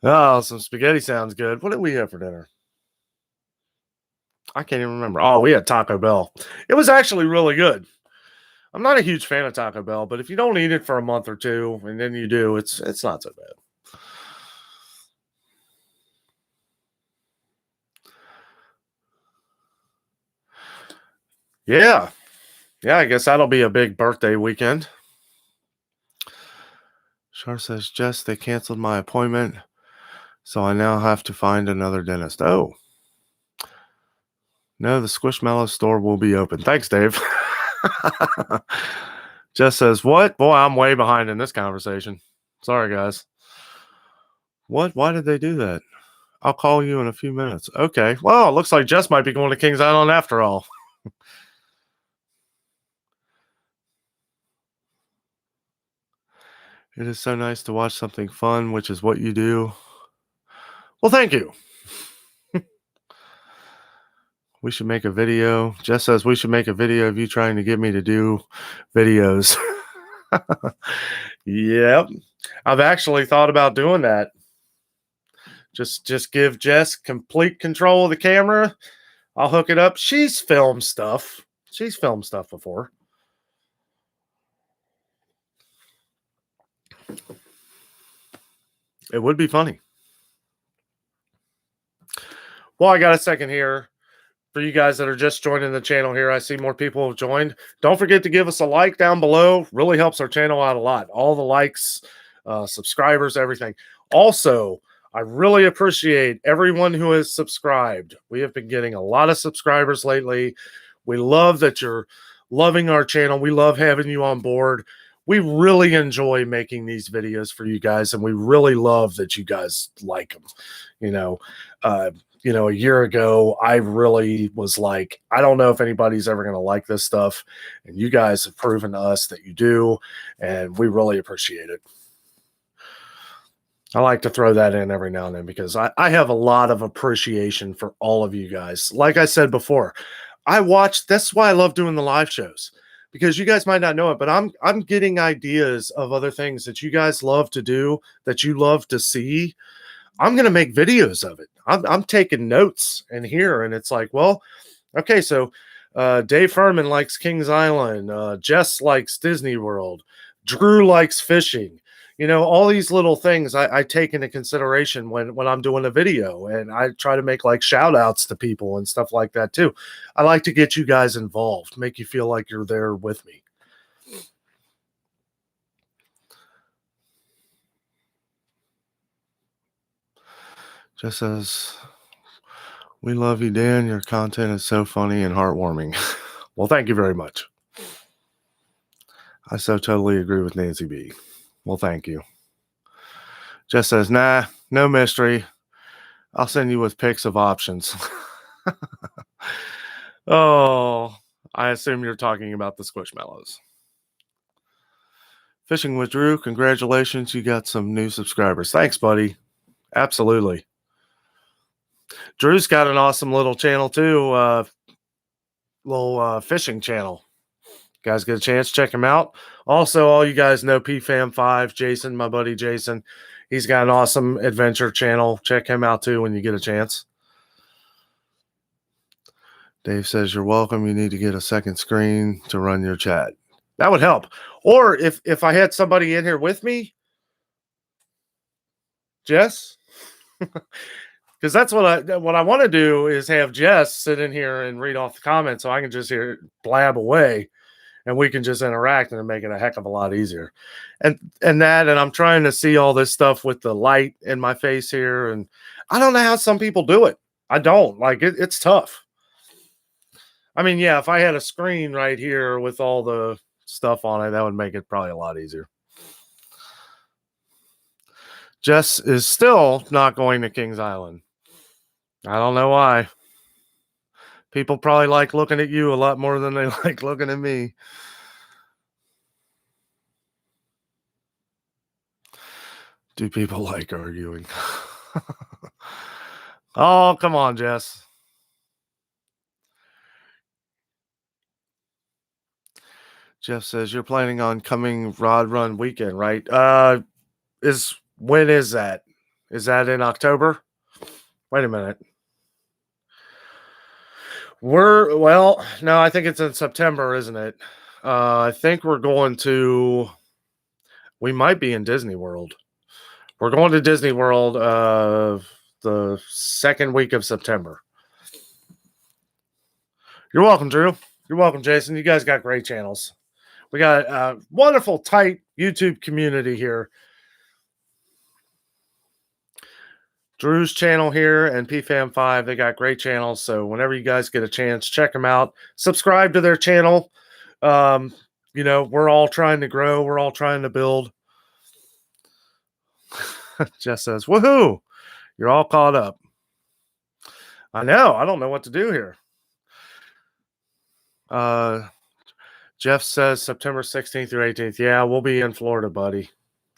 Oh, some spaghetti sounds good. What did we have for dinner? I can't even remember. Oh, we had Taco Bell. It was actually really good. I'm not a huge fan of Taco Bell, but if you don't eat it for a month or two and then you do, it's not so bad. Yeah. Yeah, I guess that'll be a big birthday weekend. Char says, Jess, they canceled my appointment, so I now have to find another dentist. Oh. No, the Squishmallow store will be open. Thanks, Dave. Jess says, what? Boy, I'm way behind in this conversation. Sorry, guys. What? Why did they do that? I'll call you in a few minutes. Okay. Well, it looks like Jess might be going to Kings Island after all. It is so nice to watch something fun, which is what you do. Well, thank you. We should make a video. Jess says we should make a video of you trying to get me to do videos. Yep. I've actually thought about doing that. Just give Jess complete control of the camera. I'll hook it up. She's filmed stuff. She's filmed stuff before. It would be funny. Well, I got a second here. For you guys that are just joining the channel here, I see more people have joined. Don't forget to give us a like down below. Really helps our channel out a lot. All the likes, subscribers, everything. Also, I really appreciate everyone who has subscribed. We have been getting a lot of subscribers lately. We love that you're loving our channel. We love having you on board. We really enjoy making these videos for you guys, and we really love that you guys like them. A year ago, I really was like, I don't know if anybody's ever going to like this stuff. And you guys have proven to us that you do. And we really appreciate it. I like to throw that in every now and then because I have a lot of appreciation for all of you guys. Like I said before, that's why I love doing the live shows. Because you guys might not know it, but I'm getting ideas of other things that you guys love to do, that you love to see. I'm going to make videos of it. I'm taking notes in here, and it's like, well, okay, so Dave Furman likes Kings Island. Jess likes Disney World. Drew likes fishing. all these little things I take into consideration when I'm doing a video, and I try to make like shout outs to people and stuff like that too. I like to get you guys involved, make you feel like you're there with me. Just says, we love you, Dan. Your content is so funny and heartwarming. Well, thank you very much. I so totally agree with Nancy B. Well, thank you. Just says, nah, no mystery. I'll send you with pics of options. Oh, I assume you're talking about the Squishmallows. Fishing with Drew, congratulations. You got some new subscribers. Thanks, buddy. Absolutely. Drew's got an awesome little channel too, little fishing channel. You guys get a chance, check him out. Also, all you guys know PFAM5, Jason, my buddy Jason. He's got an awesome adventure channel. Check him out too when you get a chance. Dave says, you're welcome. You need to get a second screen to run your chat. That would help. Or if I had somebody in here with me, Jess, because that's what I want to do is have Jess sit in here and read off the comments so I can just hear blab away and we can just interact and make it a heck of a lot easier. And I'm trying to see all this stuff with the light in my face here. And I don't know how some people do it. I don't like it. It's tough. I mean, yeah, if I had a screen right here with all the stuff on it, that would make it probably a lot easier. Jess is still not going to Kings Island. I don't know why. People probably like looking at you a lot more than they like looking at me. Do people like arguing? Oh, come on, Jess. Jeff says you're planning on coming Rod Run weekend, right? When is that? Is that in October? Wait a minute. No, I think it's in September, isn't it? I think we might be in Disney World. We're going to Disney World the second week of September. You're welcome, Drew. You're welcome, Jason. You guys got great channels. We got a wonderful, tight YouTube community here. Drew's channel here and PFAM5, they got great channels. So whenever you guys get a chance, check them out. Subscribe to their channel. We're all trying to grow. We're all trying to build. Jess says, woohoo, you're all caught up. I know. I don't know what to do here. Jeff says September 16th through 18th. Yeah, we'll be in Florida, buddy.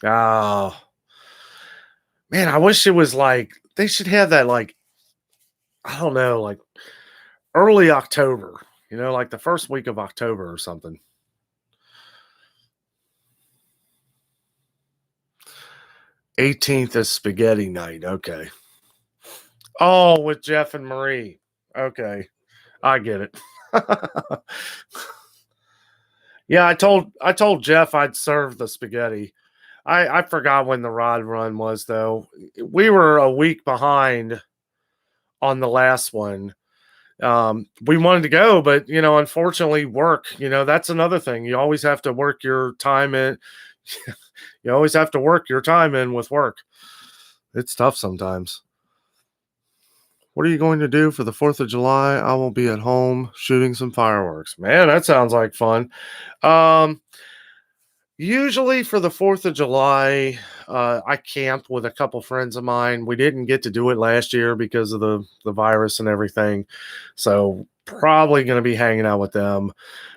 Oh, man, I wish it was like, they should have that like, I don't know, like early October, like the first week of October or something. '18th is spaghetti night. Okay. Oh, with Jeff and Marie. Okay. I get it. Yeah, I told Jeff I'd serve the spaghetti. I forgot when the Rod Run was though. We were a week behind on the last one. We wanted to go, but unfortunately work, that's another thing. You always have to work your time in. You always have to work your time in with work. It's tough sometimes. What are you going to do for the 4th of July? I will be at home shooting some fireworks. Man, that sounds like fun. Usually for the 4th of July, I camp with a couple friends of mine. We didn't get to do it last year because of the virus and everything. So probably going to be hanging out with them.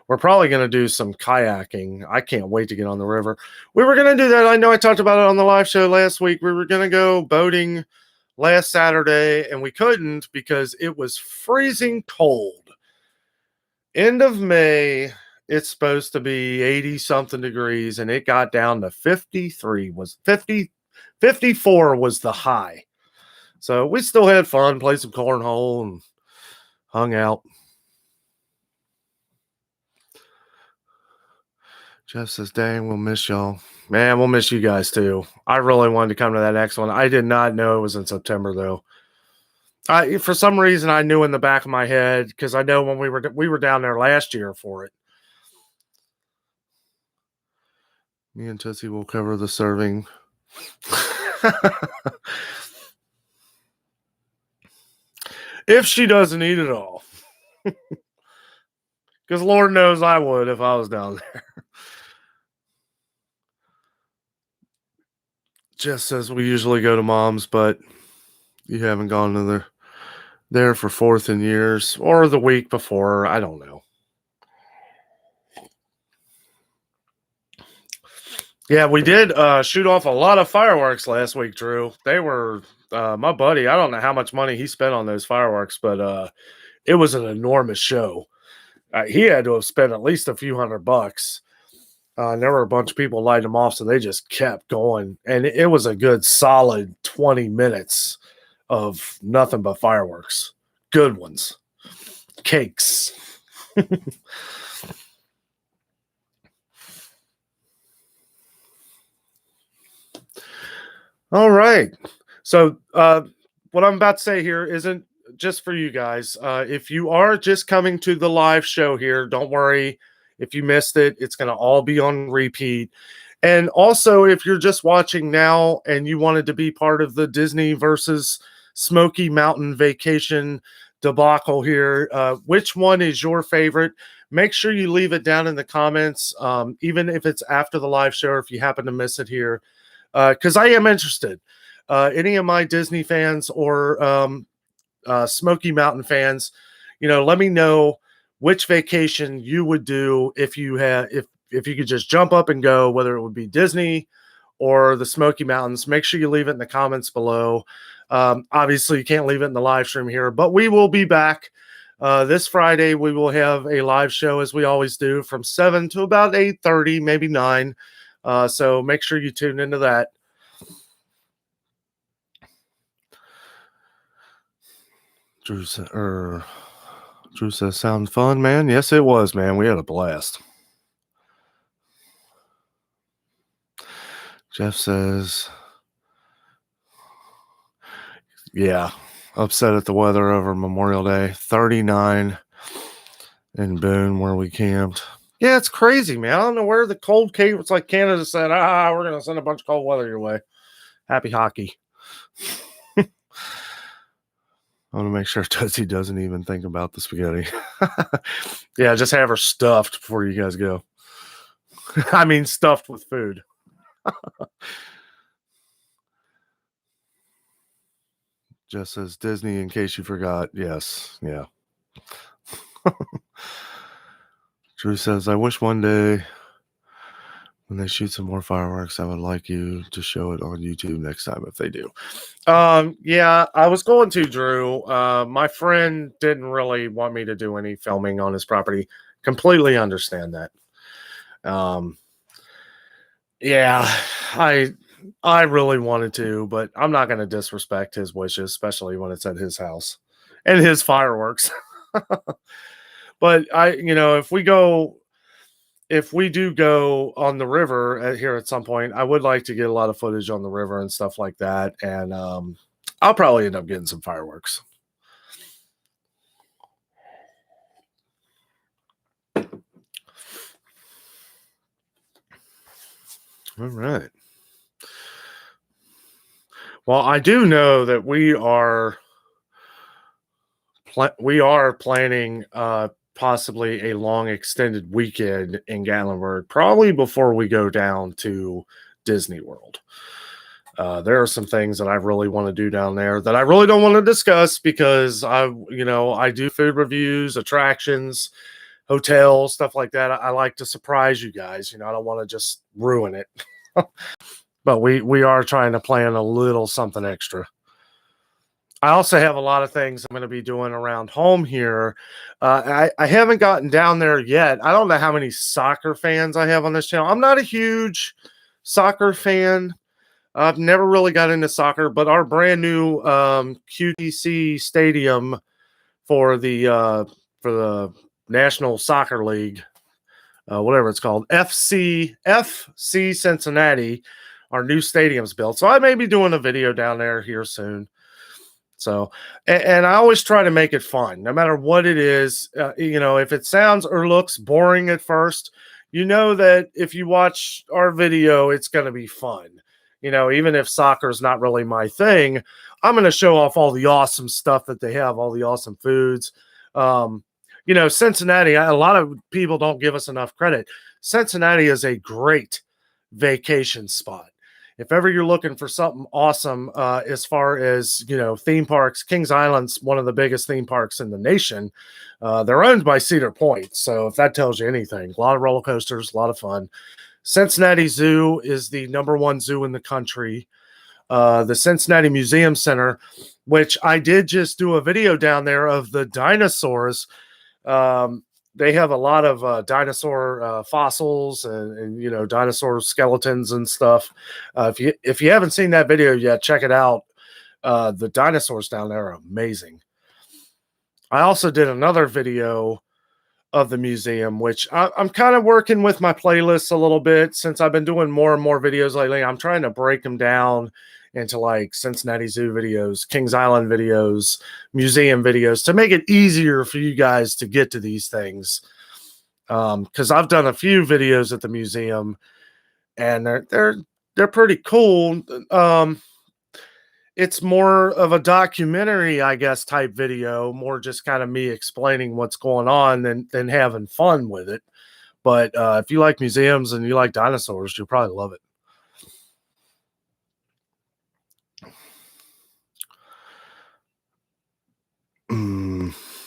We're probably going to do some kayaking. I can't wait to get on the river. We were going to do that. I know I talked about it on the live show last week. We were going to go boating last Saturday, and we couldn't because it was freezing cold. End of May, it's supposed to be 80 something degrees, and it got down to 54 was the high. So we still had fun, played some cornhole and hung out. Jeff says, dang, we'll miss y'all. Man, we'll miss you guys too. I really wanted to come to that next one. I did not know it was in September though. For some reason, I knew in the back of my head because I know when we were down there last year for it. Me and Tootsie will cover the serving. If she doesn't eat it all. Because Lord knows I would if I was down there. Jess says we usually go to Mom's, but you haven't gone to there for 4th in years or the week before. I don't know. Yeah, we did shoot off a lot of fireworks last week, Drew. They were my buddy. I don't know how much money he spent on those fireworks, but it was an enormous show. He had to have spent at least a few $100. And there were a bunch of people lighting them off, so they just kept going. And it was a good solid 20 minutes of nothing but fireworks. Good ones. Cakes. All right. So what I'm about to say here isn't just for you guys. If you are just coming to the live show here, don't worry. If you missed it, it's going to all be on repeat. And also, if you're just watching now and you wanted to be part of the Disney versus Smoky Mountain vacation debacle here, which one is your favorite? Make sure you leave it down in the comments, even if it's after the live show, or if you happen to miss it here, because I am interested. Any of my Disney fans or Smoky Mountain fans, let me know which vacation you would do if you could just jump up and go, whether it would be Disney or the Smoky Mountains. Make sure you leave it in the comments below. Obviously, you can't leave it in the live stream here, but we will be back this Friday. We will have a live show as we always do from 7 to about 8:30, maybe 9. So make sure you tune into that. Drew says, sound fun, man. Yes, it was, man. We had a blast. Jeff says, yeah, upset at the weather over Memorial Day. 39 in Boone where we camped. Yeah, it's crazy, man. I don't know where the cold came. It's like Canada said, we're going to send a bunch of cold weather your way. Happy hockey. I want to make sure Tootsie doesn't even think about the spaghetti. Yeah, just have her stuffed before you guys go. I mean, stuffed with food. Just says Disney, in case you forgot. Yes, yeah. Drew says, I wish one day when they shoot some more fireworks, I would like you to show it on YouTube next time if they do. Yeah, I was going to, Drew. My friend didn't really want me to do any filming on his property. Completely understand that. Yeah, I really wanted to, but I'm not going to disrespect his wishes, especially when it's at his house and his fireworks. But if we do go on the river here at some point, I would like to get a lot of footage on the river and stuff like that. And I'll probably end up getting some fireworks. All right. Well, I do know that we are planning possibly a long extended weekend in Gatlinburg, probably before we go down to Disney World. There are some things that I really want to do down there that I really don't want to discuss because I do food reviews, attractions, hotels, stuff like that. I like to surprise you guys. I don't want to just ruin it. But we are trying to plan a little something extra. I also have a lot of things I'm going to be doing around home here. I haven't gotten down there yet. I don't know how many soccer fans I have on this channel. I'm not a huge soccer fan. I've never really got into soccer, but our brand new QTC stadium for the National Soccer League whatever it's called, FC Cincinnati. Our new stadium's built. So I may be doing a video down there here soon. So, and I always try to make it fun, no matter what it is. If it sounds or looks boring at first, you know that if you watch our video, it's going to be fun. Even if soccer is not really my thing, I'm going to show off all the awesome stuff that they have, all the awesome foods. Cincinnati, a lot of people don't give us enough credit. Cincinnati is a great vacation spot. If ever you're looking for something awesome, as far as, theme parks, Kings Island's one of the biggest theme parks in the nation. They're owned by Cedar Point. So if that tells you anything, a lot of roller coasters, a lot of fun. Cincinnati Zoo is the #1 zoo in the country. The Cincinnati Museum Center, which I did just do a video down there of the dinosaurs. They have a lot of dinosaur fossils and dinosaur skeletons and stuff. If you haven't seen that video yet, check it out. The dinosaurs down there are amazing. I also did another video of the museum, which I'm kind of working with my playlists a little bit since I've been doing more and more videos lately. I'm trying to break them down into like Cincinnati Zoo videos, Kings Island videos, museum videos to make it easier for you guys to get to these things. Because I've done a few videos at the museum and they're pretty cool. It's more of a documentary, I guess, type video, more just kind of me explaining what's going on than having fun with it. But if you like museums and you like dinosaurs, you'll probably love it.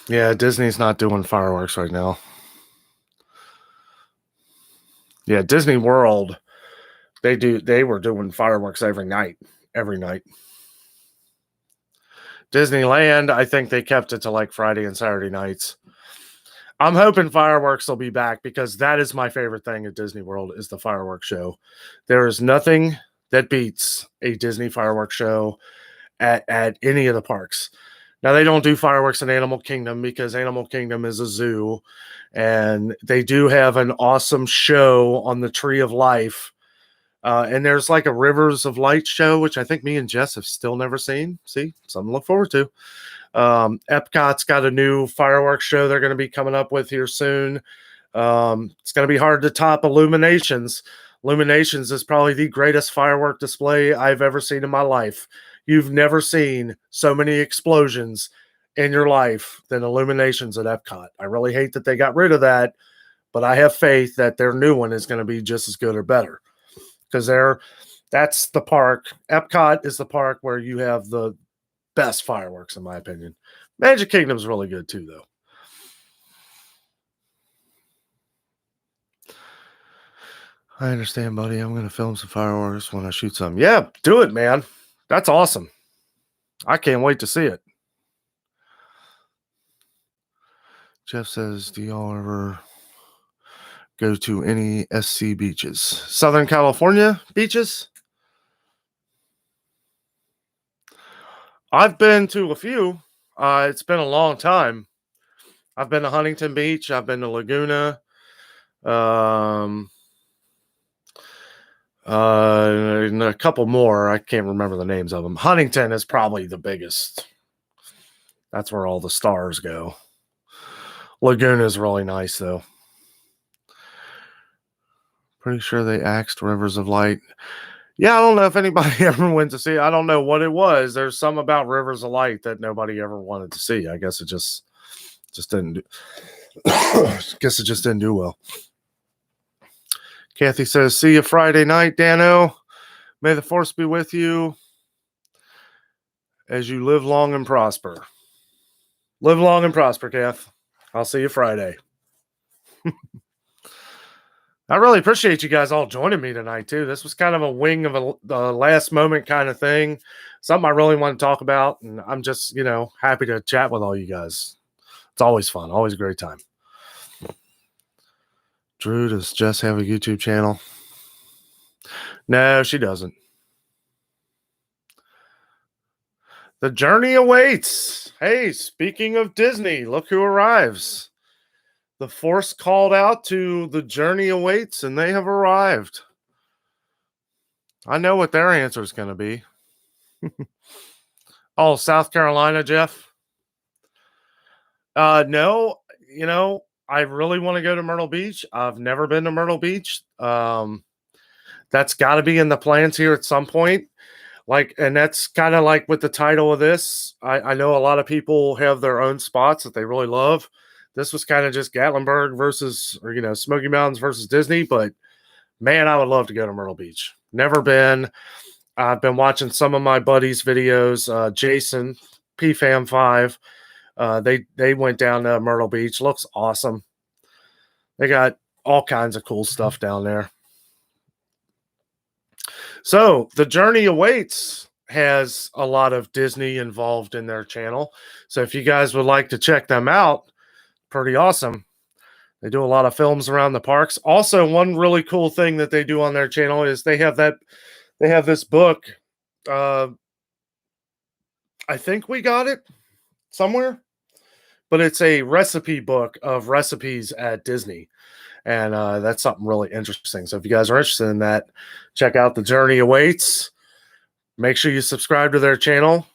Yeah, Disney's not doing fireworks right now. Yeah, Disney World, they were doing fireworks every night. Disneyland, I think they kept it to like Friday and Saturday nights. I'm hoping fireworks will be back because that is my favorite thing at Disney World is the fireworks show. There is nothing that beats a Disney fireworks show at any of the parks. Now, they don't do fireworks in Animal Kingdom because Animal Kingdom is a zoo, and they do have an awesome show on the Tree of Life. And there's like a Rivers of Light show, which I think me and Jess have still never seen. See, something to look forward to. Epcot's got a new fireworks show they're going to be coming up with here soon. It's going to be hard to top Illuminations. Illuminations is probably the greatest firework display I've ever seen in my life. You've never seen so many explosions in your life than Illuminations at Epcot. I really hate that they got rid of that, but I have faith that their new one is going to be just as good or better because that's the park. Epcot is the park where you have the best fireworks, in my opinion. Magic Kingdom's really good too, though. I understand, buddy. I'm going to film some fireworks when I shoot some. Yeah, do it, man. That's awesome. I can't wait to see it. Jeff says, do y'all ever go to any SC beaches? Southern California beaches? I've been to a few. It's been a long time. I've been to Huntington Beach. I've been to Laguna. And a couple more. I can't remember the names of them. Huntington is probably the biggest. That's where all the stars go. Laguna is really nice, though. Pretty sure they axed Rivers of Light. Yeah, I don't know if anybody ever went to see it. I don't know what it was. There's some about Rivers of Light that nobody ever wanted to see. I guess it just didn't do. Guess it just didn't do well. Kathy says, see you Friday night, Danno. May the force be with you as you live long and prosper. Live long and prosper, Kath. I'll see you Friday. I really appreciate you guys all joining me tonight, too. This was kind of a wing of a last moment kind of thing. Something I really want to talk about. And I'm just, happy to chat with all you guys. It's always fun. Always a great time. Drew, does Jess have a YouTube channel? No, she doesn't. The journey awaits. Hey, speaking of Disney, look who arrives. The force called out to the journey awaits, and they have arrived. I know what their answer is going to be. Oh, South Carolina, Jeff? No, I really want to go to Myrtle Beach. I've never been to Myrtle Beach. That's got to be in the plans here at some point. And that's kind of like with the title of this. I know a lot of people have their own spots that they really love. This was kind of just Gatlinburg versus, Smoky Mountains versus Disney. But man, I would love to go to Myrtle Beach. Never been. I've been watching some of my buddies' videos. Jason, PFAM5. They went down to Myrtle Beach. Looks awesome. They got all kinds of cool stuff down there. So the Journey Awaits has a lot of Disney involved in their channel. So if you guys would like to check them out, pretty awesome. They do a lot of films around the parks. Also, one really cool thing that they do on their channel is they have this book. I think we got it somewhere, but it's a recipe book of recipes at Disney. And that's something really interesting. So if you guys are interested in that, check out The Journey Awaits. Make sure you subscribe to their channel.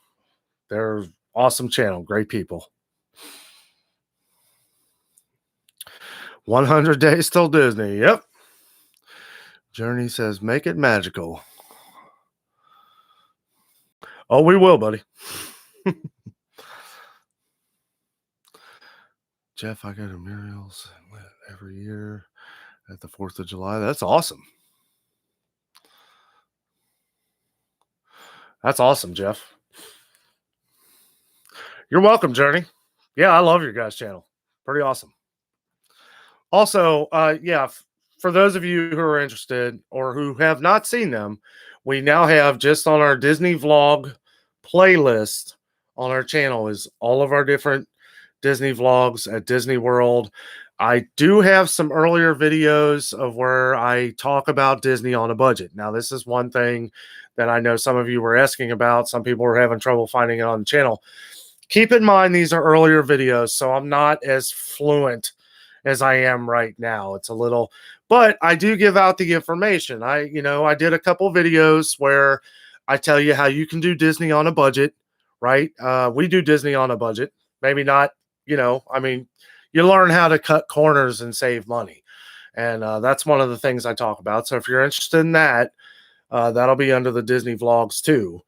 They're an awesome channel. Great people. 100 days till Disney. Yep. Journey says, make it magical. Oh, we will, buddy. Jeff, I go to Muriel's every year at the 4th of July. That's awesome. That's awesome, Jeff. You're welcome, Journey. Yeah, I love your guys' channel. Pretty awesome. Also, for those of you who are interested or who have not seen them, we now have just on our Disney vlog playlist on our channel is all of our different Disney vlogs at Disney World. I do have some earlier videos of where I talk about Disney on a budget. Now, this is one thing that I know some of you were asking about. Some people were having trouble finding it on the channel. Keep in mind, these are earlier videos, so I'm not as fluent as I am right now. It's a little, but I do give out the information. I did a couple videos where I tell you how you can do Disney on a budget, right? We do Disney on a budget. Maybe not, you learn how to cut corners and save money. And that's one of the things I talk about. So if you're interested in that, that'll be under the Disney vlogs too.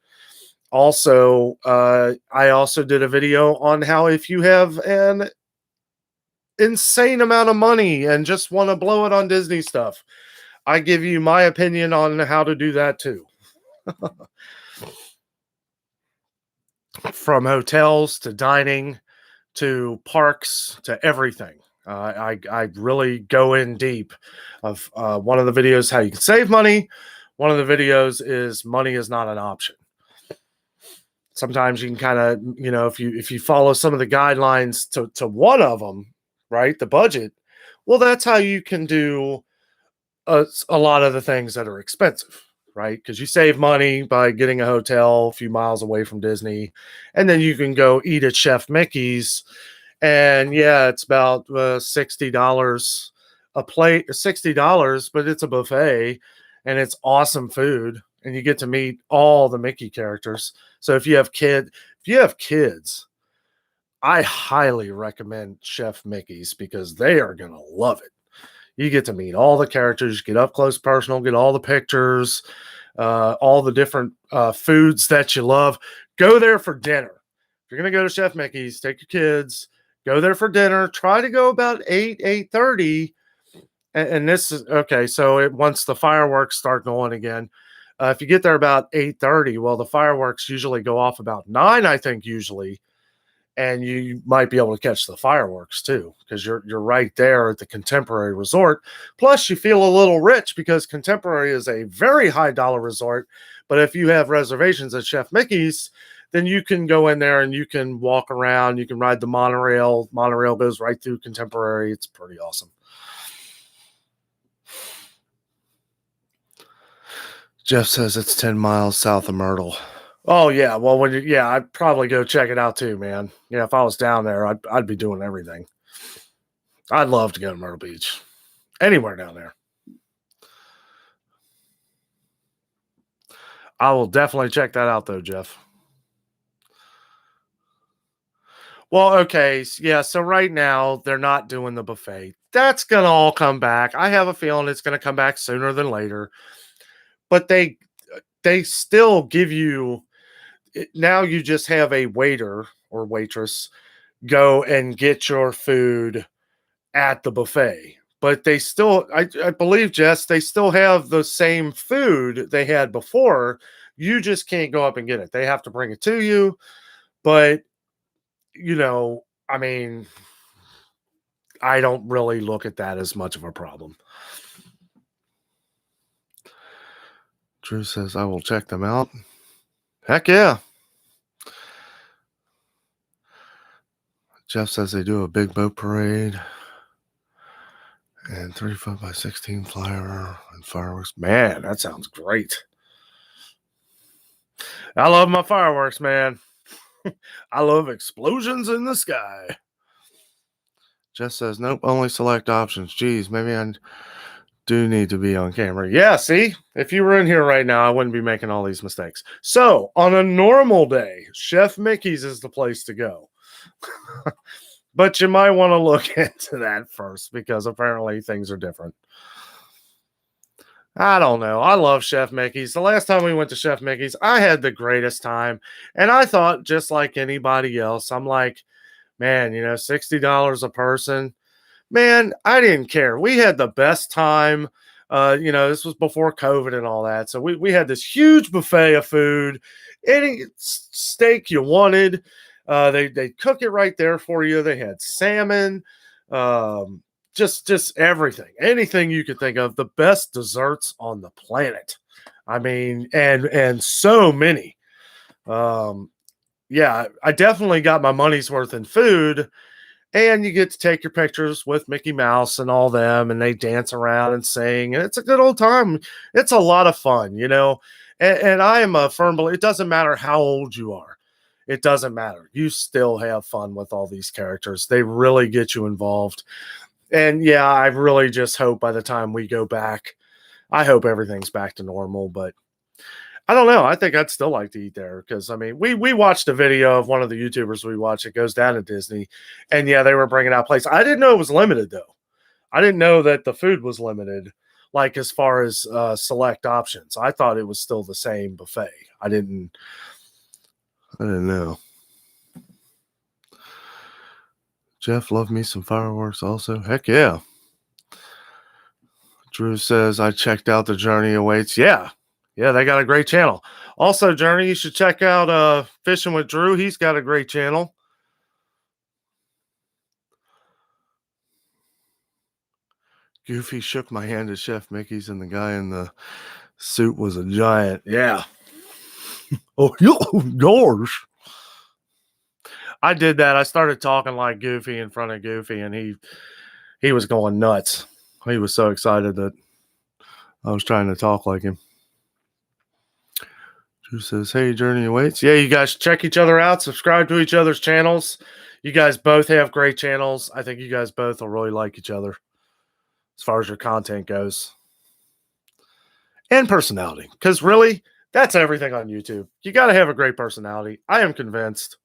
Also, I also did a video on how if you have an insane amount of money and just want to blow it on Disney stuff, I give you my opinion on how to do that too. From hotels to dining to parks to everything. I really go in deep of one of the videos, how you can save money. One of the videos is money is not an option. Sometimes you can kind of, if you follow some of the guidelines to one of them, right, the budget, well, that's how you can do a lot of the things that are expensive, right? Because you save money by getting a hotel a few miles away from Disney, and then you can go eat at Chef Mickey's. And yeah, it's about $60 a plate, $60, but it's a buffet and it's awesome food. And you get to meet all the Mickey characters. So if you have kids, I highly recommend Chef Mickey's because they are going to love it. You get to meet all the characters, get up close personal, get all the pictures, all the different foods that you love. Go there for dinner. If you're going to go to Chef Mickey's, take your kids, go there for dinner. Try to go about 8:30. And this is okay. So once the fireworks start going again, if you get there about 8:30, well, the fireworks usually go off about 9, I think, usually. And you might be able to catch the fireworks too, because you're right there at the Contemporary Resort. Plus, you feel a little rich because Contemporary is a very high dollar resort. But if you have reservations at Chef Mickey's, then you can go in there and you can walk around. You can ride the monorail. Monorail goes right through Contemporary. It's pretty awesome. Jeff says it's 10 miles south of Myrtle. Oh yeah, well I'd probably go check it out too, man. Yeah, if I was down there, I'd be doing everything. I'd love to go to Myrtle Beach. Anywhere down there. I will definitely check that out, though, Jeff. Well, okay. Yeah. So right now, they're not doing the buffet. That's going to all come back. I have a feeling it's going to come back sooner than later. But they still give you, now you just have a waiter or waitress go and get your food at the buffet. But they still, I believe, Jess, they still have the same food they had before. You just can't go up and get it. They have to bring it to you. But, I mean, I don't really look at that as much of a problem. Drew says, I will check them out. Heck yeah. Jeff says they do a big boat parade and 3-foot by 16 flyer and fireworks. Man, that sounds great. I love my fireworks, man. I love explosions in the sky. Jeff says, nope, only select options. Geez, maybe I do need to be on camera. Yeah, see? If you were in here right now, I wouldn't be making all these mistakes. So, on a normal day, Chef Mickey's is the place to go. But you might want to look into that first because apparently things are different. I don't know. I love Chef Mickey's. The last time we went to Chef Mickey's, I had the greatest time. And I thought, just like anybody else, I'm like, man, $60 a person. Man, I didn't care. We had the best time. This was before COVID and all that. So we had this huge buffet of food, any steak you wanted. They cook it right there for you. They had salmon, just everything, anything you could think of. The best desserts on the planet. I mean, and so many. Yeah, I definitely got my money's worth in food. And you get to take your pictures with Mickey Mouse and all them, and they dance around and sing, and it's a good old time. It's a lot of fun, And I am a firm believer. It doesn't matter how old you are. It doesn't matter. You still have fun with all these characters. They really get you involved. And yeah, I really just hope by the time we go back, I hope everything's back to normal, but I don't know. I think I'd still like to eat there because, I mean, we watched a video of one of the YouTubers we watch that goes down to Disney, and yeah, they were bringing out plates. I didn't know it was limited, though. I didn't know that the food was limited, like as far as select options. I thought it was still the same buffet. I didn't know. Jeff, love me some fireworks also. Heck yeah. Drew says, I checked out The Journey Awaits. Yeah. Yeah, they got a great channel. Also, Journey, you should check out Fishing with Drew. He's got a great channel. Goofy shook my hand at Chef Mickey's, and the guy in the suit was a giant. Yeah. Oh, gosh. I did that. I started talking like Goofy in front of Goofy, and he was going nuts. He was so excited that I was trying to talk like him. Drew says, hey, Journey Awaits. Yeah, you guys check each other out. Subscribe to each other's channels. You guys both have great channels. I think you guys both will really like each other as far as your content goes. And personality. Because really, that's everything on YouTube. You got to have a great personality. I am convinced.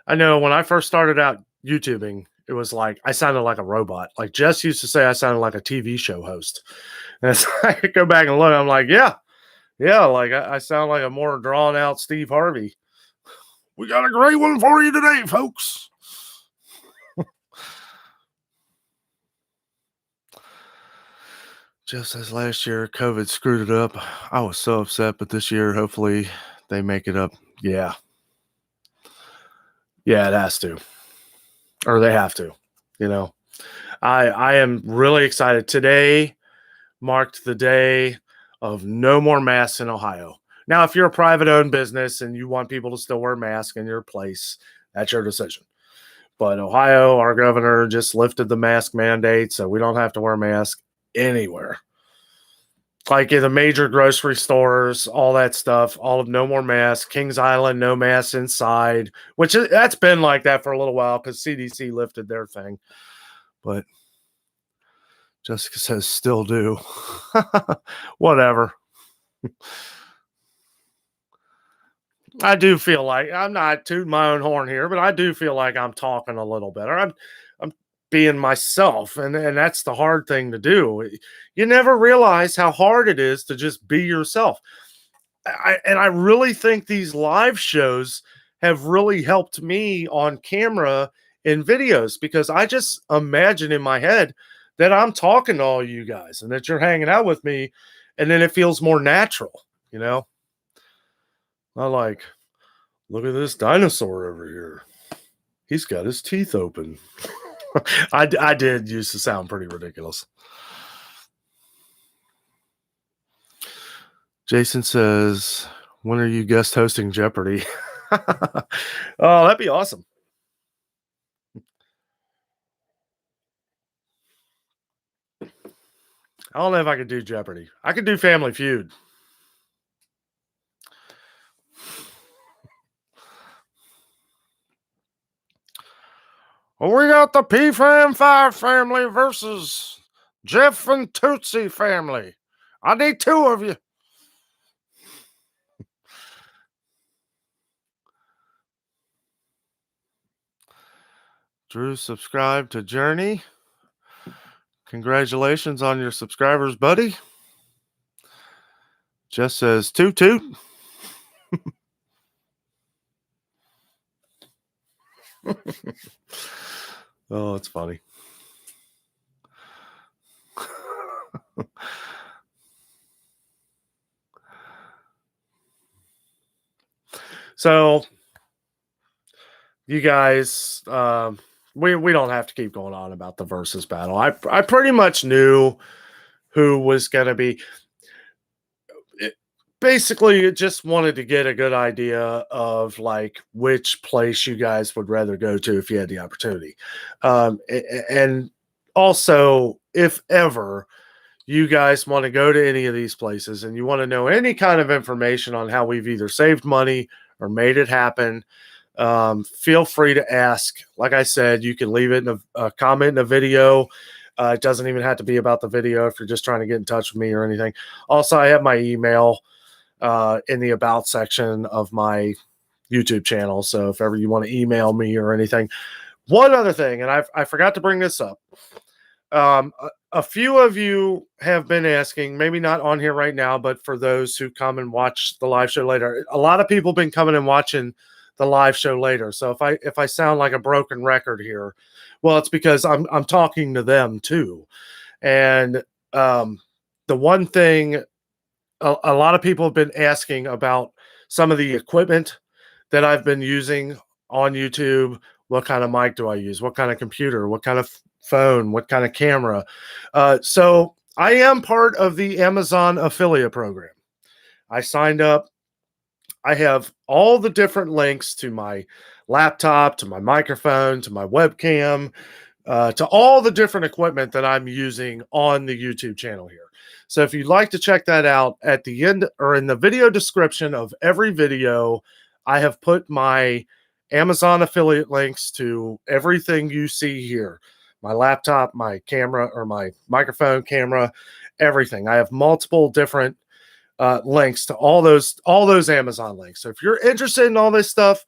I know when I first started out YouTubing, it was like I sounded like a robot. Like Jess used to say I sounded like a TV show host. And as I go back and look, I'm like, yeah, like I sound like a more drawn out Steve Harvey. We got a great one for you today, folks. Jeff says last year COVID screwed it up. I was so upset, but this year, hopefully they make it up. Yeah. Yeah, it has to. Or they have to, I am really excited. Today marked the day of no more masks in Ohio. Now, if you're a private owned business and you want people to still wear masks in your place, that's your decision. But Ohio, our governor just lifted the mask mandate, so we don't have to wear masks anywhere. like in the major grocery stores, all that stuff, all of no more masks, Kings Island, no masks inside, that's been like that for a little while because CDC lifted their thing. But Jessica says still do. Whatever. I do feel like I'm not tooting my own horn here, but I do feel like I'm talking a little better. I'm being myself, and that's the hard thing to do. You never realize how hard it is to just be yourself. I really think these live shows have really helped me on camera in videos because I just imagine in my head that I'm talking to all you guys and that you're hanging out with me, and then it feels more natural, you know? Not like, look at this dinosaur over here. He's got his teeth open. I did used to sound pretty ridiculous. Jason says, when are you guest hosting Jeopardy? Oh, that'd be awesome. I don't know if I could do Jeopardy. I could do Family Feud. We got the P-Fam 5 family versus Jeff and Tootsie family. I need 2 of you. Drew subscribed to Journey. Congratulations on your subscribers, buddy. Jess says toot toot. Oh, it's funny. So, you guys, we don't have to keep going on about the versus battle. I pretty much knew who was going to be. Basically, just wanted to get a good idea of like which place you guys would rather go to if you had the opportunity, and also if ever you guys want to go to any of these places and you want to know any kind of information on how we've either saved money or made it happen, feel free to ask. Like I said, you can leave it in a comment in a video. It doesn't even have to be about the video if you're just trying to get in touch with me or anything. Also, I have my email in the about section of my YouTube channel. So if ever you want to email me or anything. One other thing, and I forgot to bring this up. A few of you have been asking, maybe not on here right now, but for those who come and watch the live show later, a lot of people have been coming and watching the live show later. So if I sound like a broken record here, well, it's because I'm talking to them too. And the one thing a lot of people have been asking about some of the equipment that I've been using on YouTube. What kind of mic do I use? What kind of computer? What kind of phone? What kind of camera? So I am part of the Amazon affiliate program. I signed up. I have all the different links to my laptop, to my microphone, to my webcam, to all the different equipment that I'm using on the YouTube channel here. So if you'd like to check that out, at the end or in the video description of every video, I have put my Amazon affiliate links to everything you see here. My laptop, my camera or my microphone, camera, everything. I have multiple different links to all those Amazon links. So if you're interested in all this stuff,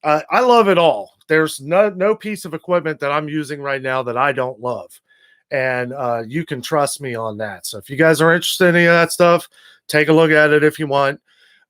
I love it all. There's no piece of equipment that I'm using right now that I don't love. And you can trust me on that. So if you guys are interested in any of that stuff, take a look at it if you want.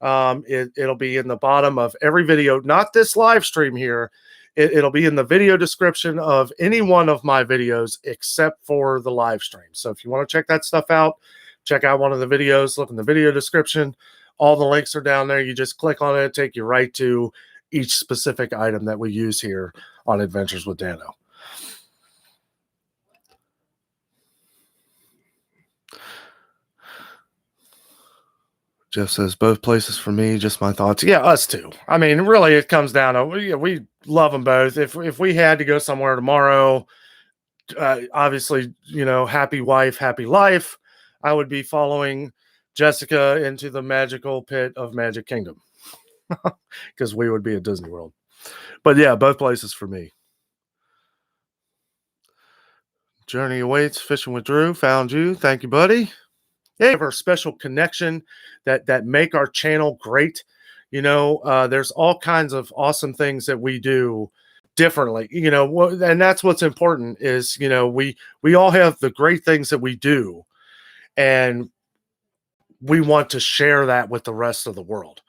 It'll be in the bottom of every video, not this live stream here. It'll be in the video description of any one of my videos except for the live stream. So if you want to check that stuff out, check out one of the videos, look in the video description. All the links are down there. You just click on it, take you right to each specific item that we use here on Adventures with Danno. Jeff says, both places for me, just my thoughts. Yeah, us too. I mean, really, it comes down to, we love them both. If we had to go somewhere tomorrow, obviously, happy wife, happy life. I would be following Jessica into the magical pit of Magic Kingdom because we would be at Disney World. But yeah, both places for me. Journey awaits. Fishing with Drew. Found you. Thank you, buddy. Yeah, we have our special connection that make our channel great. There's all kinds of awesome things that we do differently. And that's what's important is we all have the great things that we do, and we want to share that with the rest of the world.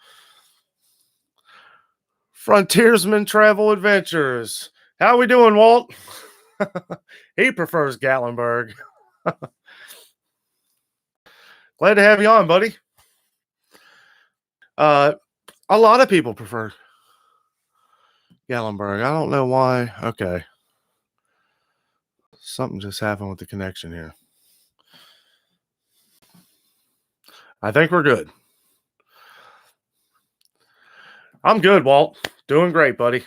Frontiersman Travel Adventures. How we doing, Walt? He prefers Gatlinburg. Glad to have you on, buddy. A lot of people prefer Gatlinburg. I don't know why. Okay. Something just happened with the connection here. I think we're good. I'm good, Walt. Doing great, buddy.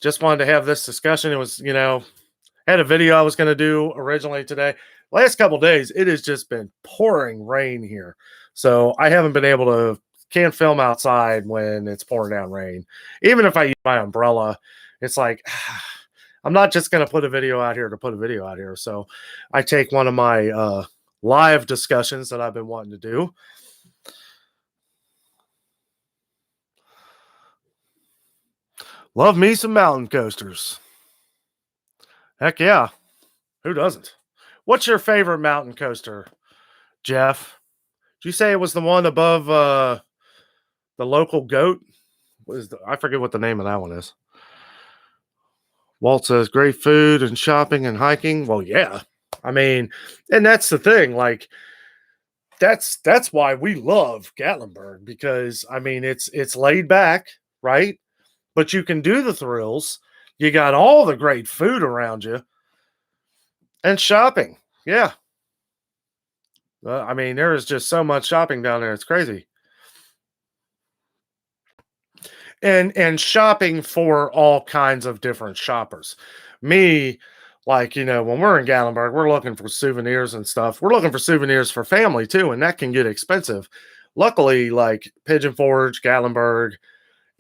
Just wanted to have this discussion. It was, had a video I was going to do originally today. Last couple days, it has just been pouring rain here. So I haven't been able to, can't film outside when it's pouring down rain. Even if I use my umbrella, it's like, I'm not just going to put a video out here to put a video out here. So I take one of my live discussions that I've been wanting to do. Love me some mountain coasters. Heck yeah. Who doesn't? What's your favorite mountain coaster, Jeff? Did you say it was the one above the local goat? I forget what the name of that one is. Walt says great food and shopping and hiking. Well, yeah. I mean, and that's the thing. Like, that's why we love Gatlinburg, because I mean it's laid back, right? But you can do the thrills. You got all the great food around you. And shopping. Yeah. I mean, there is just so much shopping down there. It's crazy. And shopping for all kinds of different shoppers. Me, like, when we're in Gatlinburg, we're looking for souvenirs and stuff. We're looking for souvenirs for family too, and that can get expensive. Luckily, like Pigeon Forge, Gatlinburg,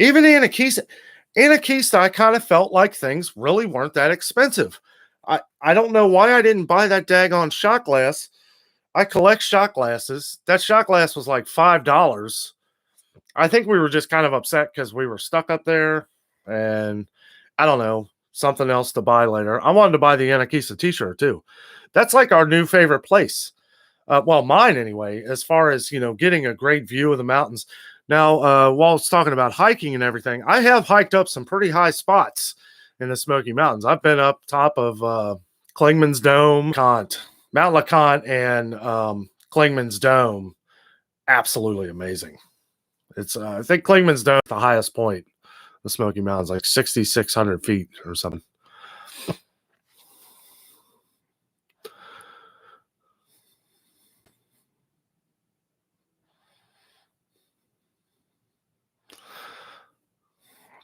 even anakeesta, I kind of felt like things really weren't that expensive. I don't know why I didn't buy that daggone shot glass. I collect shot glasses. That shot glass was like $5. I think we were just kind of upset because we were stuck up there, and I don't know, something else to buy later. I wanted to buy the anakeesta t-shirt too. That's like our new favorite place. Well, mine anyway, as far as, getting a great view of the mountains. Now, while it's talking about hiking and everything, I have hiked up some pretty high spots in the Smoky Mountains. I've been up top of Klingman's Dome, Mount LeConte, and Klingman's Dome. Absolutely amazing. It's I think Klingman's Dome is the highest point in the Smoky Mountains, like 6,600 feet or something.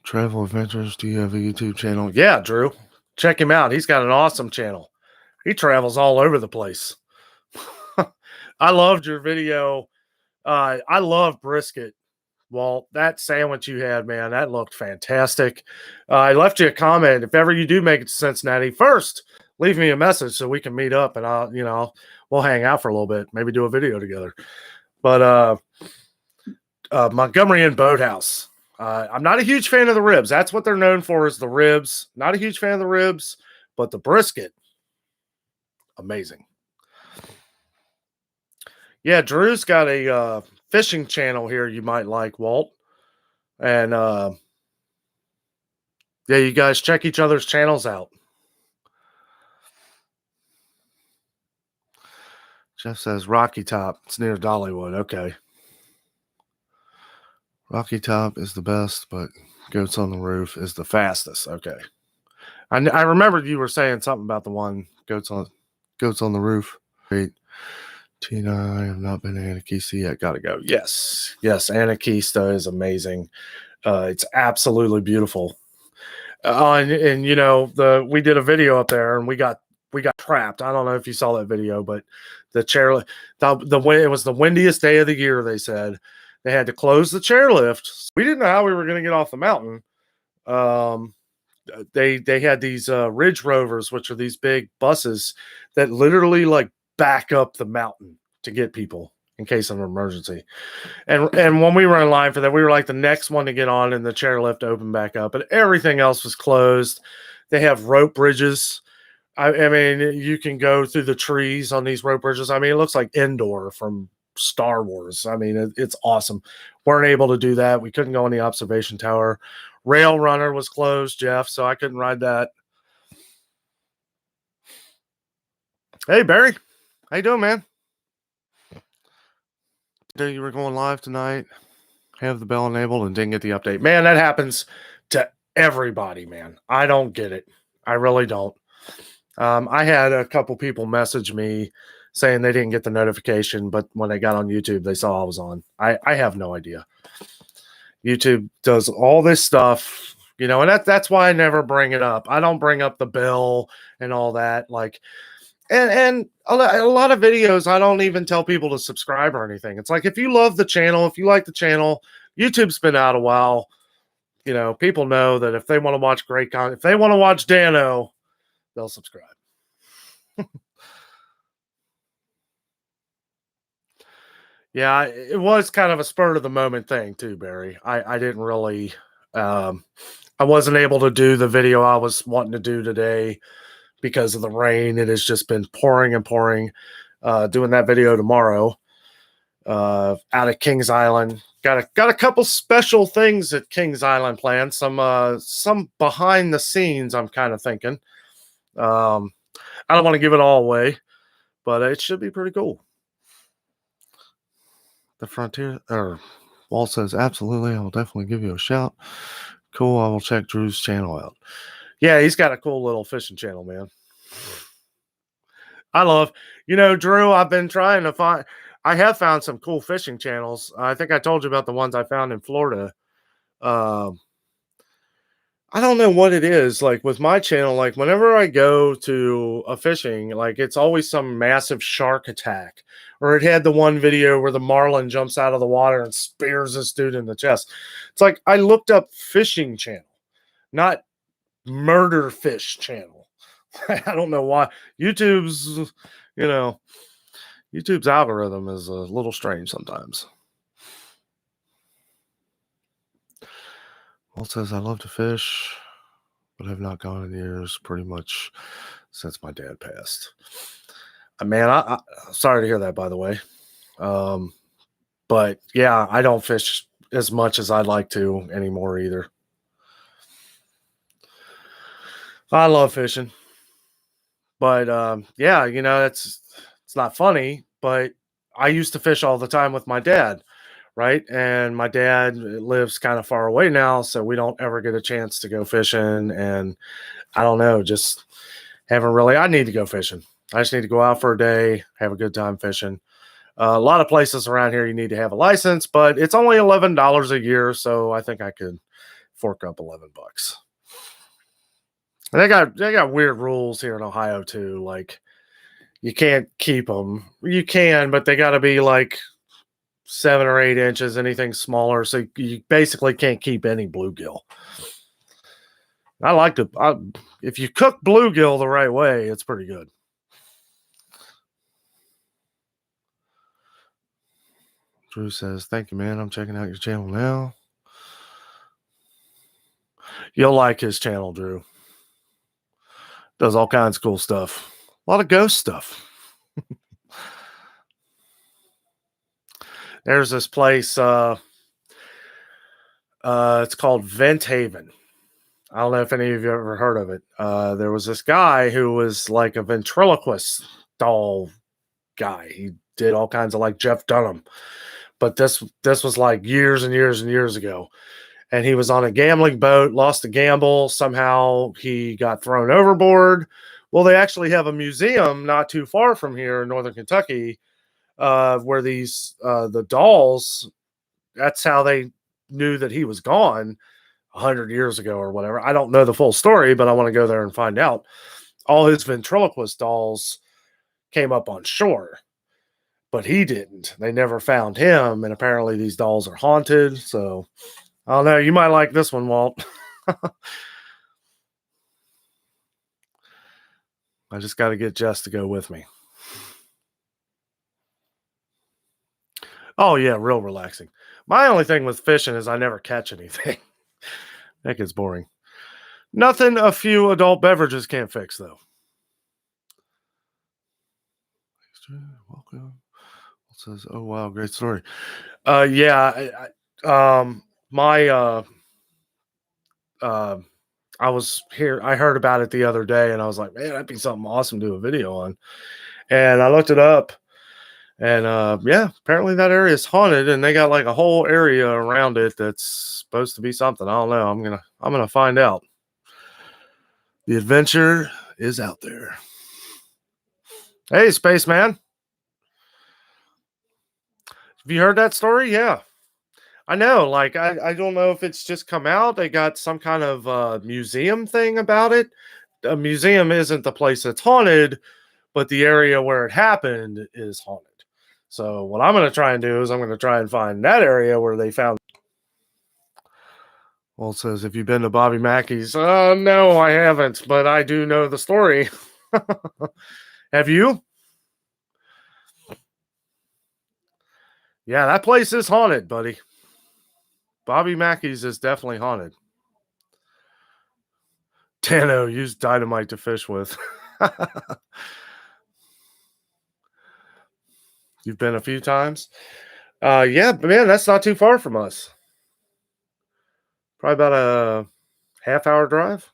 Travel Adventures, do you have a YouTube channel? Yeah, Drew. Check him out. He's got an awesome channel. He travels all over the place. I loved your video. I love brisket. Well, that sandwich you had, man, that looked fantastic. I left you a comment. If ever you do make it to Cincinnati, first, leave me a message so we can meet up, and we'll hang out for a little bit, maybe do a video together. But Montgomery Inn Boathouse. I'm not a huge fan of the ribs. That's what they're known for, is the ribs. Not a huge fan of the ribs, but the brisket, amazing. Yeah, Drew's got a fishing channel here you might like, Walt. And yeah, you guys check each other's channels out. Jeff says Rocky Top. It's near Dollywood. Okay. Rocky Top is the best, but Goats on the Roof is the fastest. Okay. I remembered you were saying something about the one Goats on the Roof. Great. Tina, I have not been to anakeesta yet. Gotta go. Yes. Anakeesta is amazing. It's absolutely beautiful. And we did a video up there, and we got we got trapped. I don't know if you saw that video, but the chair, the way it was the windiest day of the year, they said they had to close the chairlift. We didn't know how we were going to get off the mountain. They had these Ridge Rovers, which are these big buses that literally like back up the mountain to get people in case of an emergency. And when we were in line for that, we were like the next one to get on, and the chairlift opened back up, and everything else was closed. They have rope bridges. I mean, you can go through the trees on these rope bridges. I mean, it looks like Endor from Star Wars. I mean, it's awesome. Weren't able to do that. We couldn't go on the observation tower. Rail Runner was closed, Jeff, so I couldn't ride that. Hey, Barry. How you doing, man? Today you were going live tonight. Have the bell enabled and didn't get the update. Man, that happens to everybody, man. I don't get it. I really don't. I had a couple people message me saying they didn't get the notification, but when they got on YouTube, they saw I was on. I have no idea. YouTube does all this stuff, you know, and that's why I never bring it up. I don't bring up the bell and all that. Like, and a lot of videos, I don't even tell people to subscribe or anything. It's like, if you love the channel, if you like the channel, YouTube's been out a while. You know, people know that if they want to watch great content, if they want to watch Danno, they'll subscribe. Yeah, it was kind of a spur of the moment thing too, Barry. I didn't really, I wasn't able to do the video I was wanting to do today because of the rain. It has just been pouring and pouring. Doing that video tomorrow out of Kings Island. Got a couple special things at Kings Island planned. Some behind the scenes, I'm kind of thinking. I don't want to give it all away, but it should be pretty cool. The Frontier or Walt says, absolutely, I will definitely give you a shout. Cool, I will check Drew's channel out. Yeah, he's got a cool little fishing channel, man. I love, you know, Drew, I've been trying to find, I have found some cool fishing channels. I think I told you about the ones I found in Florida. I don't know what it is. Like with my channel, like whenever I go to a fishing, like it's always some massive shark attack. Or it had the one video where the marlin jumps out of the water and spears this dude in the chest. It's like I looked up fishing channel, not murder fish channel. I don't know why. YouTube's algorithm is a little strange sometimes. Walt says, I love to fish, but have not gone in years pretty much since my dad passed. Man, I sorry to hear that, by the way. But yeah, I don't fish as much as I'd like to anymore either. I love fishing. But yeah, you know, it's not funny, but I used to fish all the time with my dad, right? And my dad lives kind of far away now, so we don't ever get a chance to go fishing. And I don't know, just haven't really. I need to go fishing. I just need to go out for a day, have a good time fishing. A lot of places around here you need to have a license, but it's only $11 a year, so I think I could fork up $11. And they got weird rules here in Ohio too. Like you can't keep them. You can, but they got to be like 7 or 8 inches. Anything smaller, so you basically can't keep any bluegill. I like to. If you cook bluegill the right way, it's pretty good. Drew says, thank you, man. I'm checking out your channel now. You'll like his channel, Drew. Does all kinds of cool stuff. A lot of ghost stuff. There's this place. It's called Vent Haven. I don't know if any of you ever heard of it. There was this guy who was like a ventriloquist doll guy. He did all kinds of like Jeff Dunham. But this was like years and years and years ago. And he was on a gambling boat, lost a gamble. Somehow he got thrown overboard. Well, they actually have a museum not too far from here in Northern Kentucky where these, the dolls, that's how they knew that he was gone 100 years ago or whatever. I don't know the full story, but I want to go there and find out. all his ventriloquist dolls came up on shore, but he didn't. They never found him, and apparently these dolls are haunted. So I don't know. You might like this one, Walt. I just got to get Jess to go with me. Oh yeah, real relaxing. My only thing with fishing is I never catch anything. That gets boring. Nothing a few adult beverages can't fix, though. Welcome. It says, "Oh wow, great story." Yeah, my I was here. I heard about it the other day, and I was like, "Man, that'd be something awesome to do a video on." And I looked it up, and yeah, apparently that area is haunted, and they got like a whole area around it that's supposed to be something. I don't know. I'm gonna find out. The adventure is out there. Hey, spaceman. Have you heard that story? Yeah. I know. Like, I don't know if it's just come out. They got some kind of museum thing about it. A museum isn't the place that's haunted, but the area where it happened is haunted. So, what I'm going to try and do is I'm going to try and find that area where they found. Well, it says, "Have you been to Bobby Mackey's?" No, I haven't, but I do know the story. Have you? Yeah, that place is haunted, buddy. Bobby Mackey's is definitely haunted. Danno used dynamite to fish with. You've been a few times? Yeah, but man, that's not too far from us. Probably about a half-hour drive.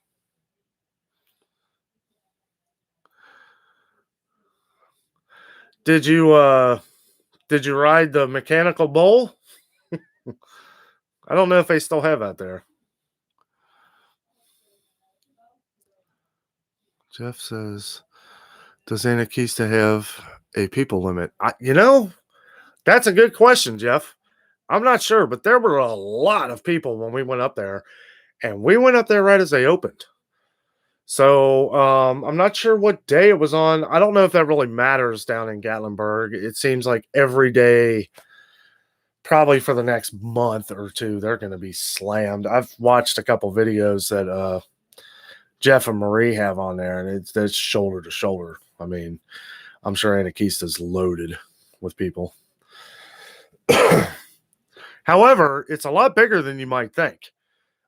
Did you ride the mechanical bull? I don't know if they still have that there. Jeff says, "Does anakeesta have a people limit?" That's a good question, Jeff. I'm not sure, but there were a lot of people when we went up there, and we went up there right as they opened. So I'm not sure what day it was on. I don't know if that really matters down in Gatlinburg. It seems like every day, probably for the next month or two, they're going to be slammed. I've watched a couple videos that Jeff and Marie have on there, and it's shoulder to shoulder. I mean, I'm sure Anakeesta's loaded with people. However, it's a lot bigger than you might think.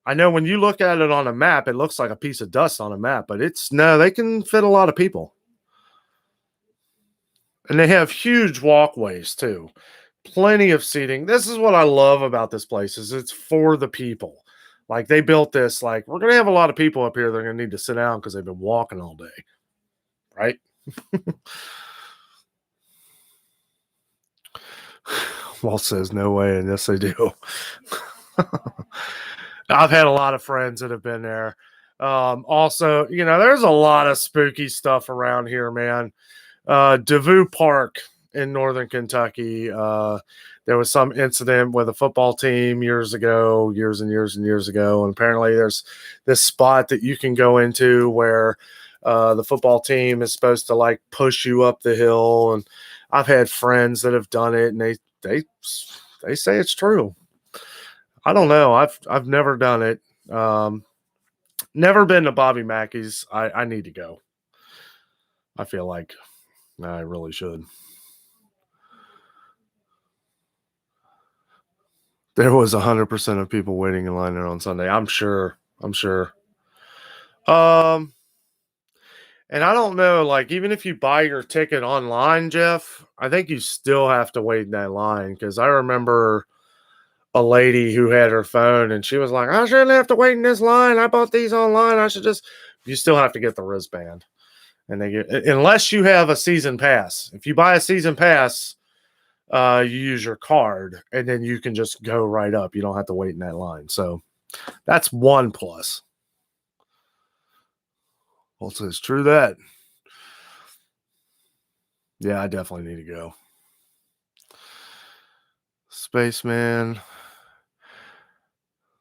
I know when you look at it on a map, it looks like a piece of dust on a map, but they can fit a lot of people. And they have huge walkways too. Plenty of seating. This is what I love about this place is it's for the people. Like they built this like we're going to have a lot of people up here they're going to need to sit down cuz they've been walking all day. Right? Walt says no way and yes they do. I've had a lot of friends that have been there. Also, there's a lot of spooky stuff around here, man. Devou Park in northern Kentucky. There was some incident with a football team years and years ago. And apparently there's this spot that you can go into where the football team is supposed to like push you up the hill. And I've had friends that have done it and they say it's true. I don't know. I've never done it. Never been to Bobby Mackey's. I need to go. I feel like I really should. There was 100% of people waiting in line there on Sunday. I'm sure. And I don't know, like, even if you buy your ticket online, Jeff, I think you still have to wait in that line because I remember a lady who had her phone and she was like, I shouldn't have to wait in this line. I bought these online. You still have to get the wristband. And unless you have a season pass. If you buy a season pass, you use your card and then you can just go right up. You don't have to wait in that line. So that's one plus. Also, it's true that. Yeah, I definitely need to go. Spaceman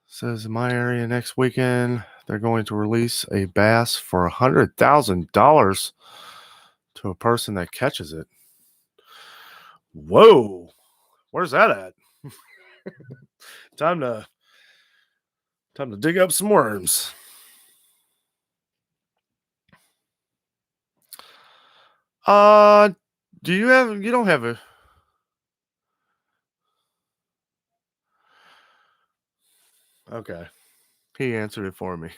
says in my area next weekend, they're going to release a bass for $100,000 to a person that catches it. Whoa, where's that at? Time to dig up some worms. You don't have a. Okay. He answered it for me.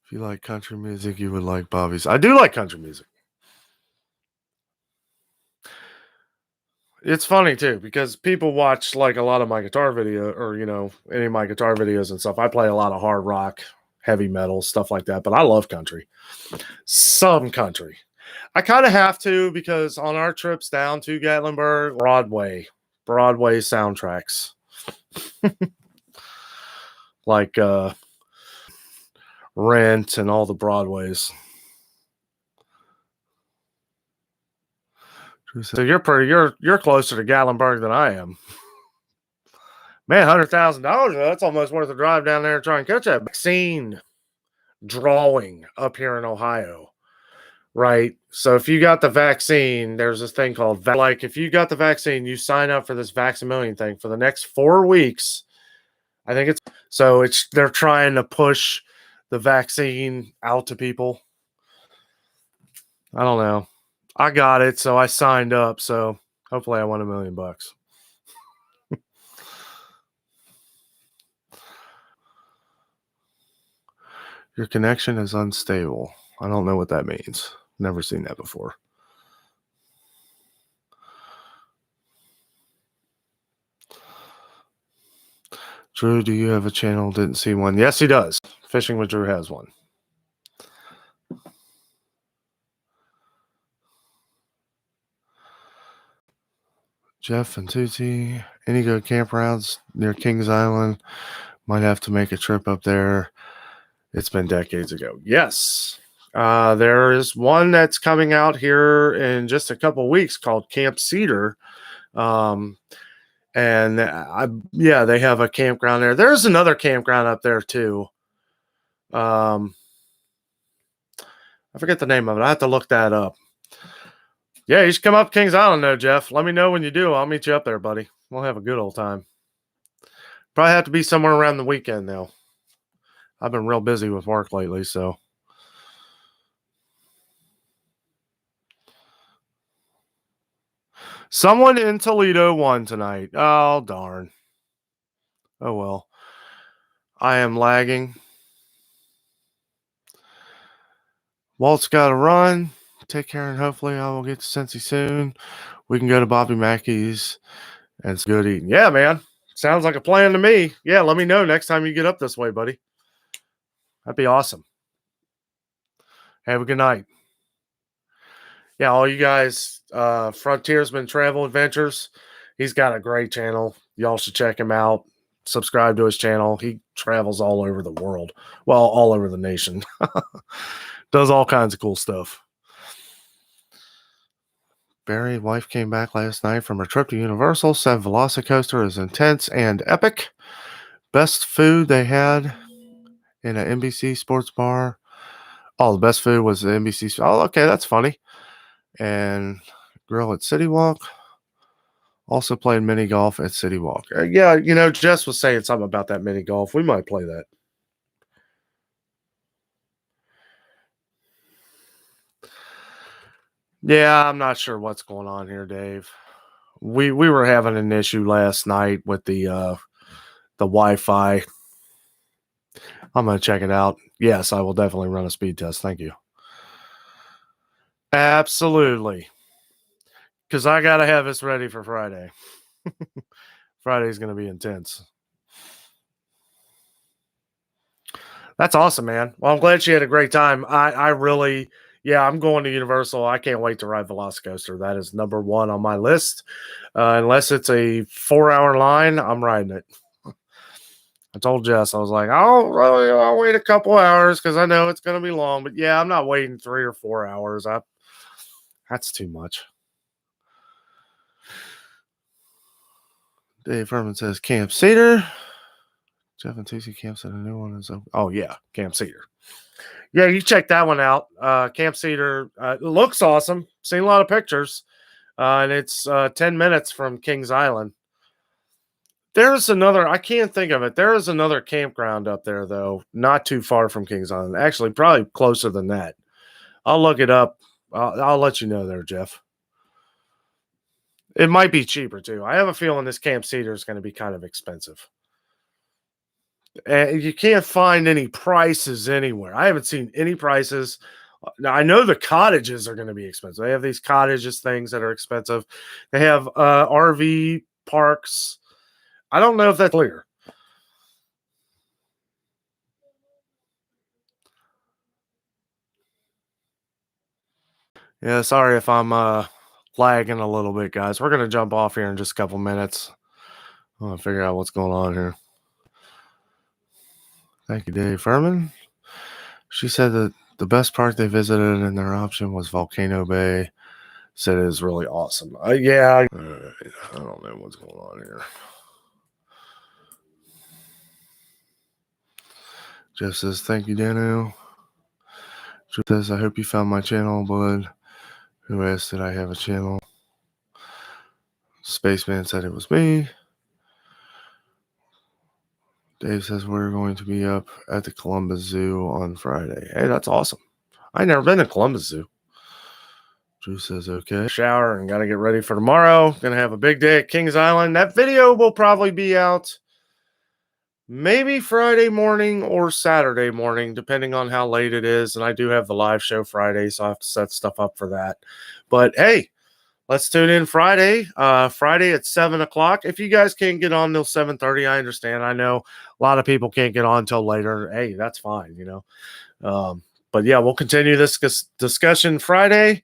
If you like country music, you would like Bobby's. I do like country music. It's funny too, because people watch like a lot of my guitar video or, any of my guitar videos and stuff. I play a lot of hard rock, heavy metal, stuff like that, but I love country. Some country. I kind of have to because on our trips down to Gatlinburg, Broadway soundtracks. Like Rent and all the Broadways. So you're closer to Gatlinburg than I am. Man, $100,000, that's almost worth a drive down there and try and catch that vaccine drawing up here in Ohio. Right. So if you got the vaccine, there's this thing called like if you got the vaccine, you sign up for this Vaccimillion thing for the next 4 weeks. I think they're trying to push the vaccine out to people. I don't know. I got it, so I signed up. So hopefully I won $1 million. Your connection is unstable. I don't know what that means. Never seen that before. Drew, do you have a channel? Didn't see one. Yes, he does. Fishing with Drew has one. Jeff and Tucci, Indigo Campgrounds near Kings Island. Might have to make a trip up there. It's been decades ago. Yes. There is one that's coming out here in just a couple of weeks called Camp Cedar. And they have a campground there. There's another campground up there too. I forget the name of it. I have to look that up. Yeah, you should come up Kings Island though, Jeff. Let me know when you do. I'll meet you up there, buddy. We'll have a good old time. Probably have to be somewhere around the weekend though. I've been real busy with work lately, so. Someone in Toledo won tonight. Oh, darn. Oh, well. I am lagging. Walt's got to run. Take care, and hopefully I will get to Cincy soon. We can go to Bobby Mackey's, and it's good eating. Yeah, man. Sounds like a plan to me. Yeah, let me know next time you get up this way, buddy. That'd be awesome. Have a good night. Yeah, all you guys, Frontiersman Travel Adventures, he's got a great channel. Y'all should check him out. Subscribe to his channel. He travels all over the world. Well, all over the nation. Does all kinds of cool stuff. Barry, wife came back last night from her trip to Universal. Said Velocicoaster is intense and epic. Best food they had in an NBC sports bar. Oh, the best food was the NBC. Oh, okay, that's funny. And grill at City Walk. Also played mini golf at City Walk. Yeah, Jess was saying something about that mini golf. We might play that. Yeah, I'm not sure what's going on here, Dave. We were having an issue last night with the Wi-Fi. I'm going to check it out. Yes, I will definitely run a speed test. Thank you. Absolutely. Because I got to have this ready for Friday. Friday's going to be intense. That's awesome, man. Well, I'm glad she had a great time. I really, I'm going to Universal. I can't wait to ride Velocicoaster. That is number one on my list. Unless it's a 4-hour line, I'm riding it. I told Jess, I was like, I'll wait a couple hours because I know it's going to be long. But yeah, I'm not waiting 3 or 4 hours. That's too much. Dave Furman says Camp Cedar. Jeff and Tuesday Camp said a new one is open. Oh, yeah, Camp Cedar. Yeah, you check that one out. Camp Cedar looks awesome. Seen a lot of pictures. And it's 10 minutes from Kings Island. There's another, I can't think of it. There is another campground up there, though, not too far from Kings Island. Actually, probably closer than that. I'll look it up. I'll let you know there, Jeff. It might be cheaper, too. I have a feeling this Camp Cedar is going to be kind of expensive. And you can't find any prices anywhere. I haven't seen any prices. Now, I know the cottages are going to be expensive. They have these cottages things that are expensive. They have RV parks. I don't know if that's clear. Yeah, sorry if I'm lagging a little bit, guys. We're going to jump off here in just a couple minutes. I'm going to figure out what's going on here. Thank you, Dave Furman. She said that the best park they visited and their option was Volcano Bay. Said it is really awesome. Yeah. All right. I don't know what's going on here. Jeff says, thank you, Danno. Jeff says, I hope you found my channel, bud. Who asked did I have a channel? Spaceman said it was me. Dave says we're going to be up at the Columbus Zoo on Friday. Hey, that's awesome. I've never been to Columbus Zoo. Drew says, okay. Shower and got to get ready for tomorrow. Going to have a big day at Kings Island. That video will probably be out maybe Friday morning or Saturday morning, depending on how late it is. And I do have the live show Friday, so I have to set stuff up for that. But hey, let's tune in Friday. Friday at 7 o'clock. If you guys can't get on till 7:30, I understand. I know a lot of people can't get on till later. Hey, that's fine, you know. But yeah, we'll continue this discussion Friday.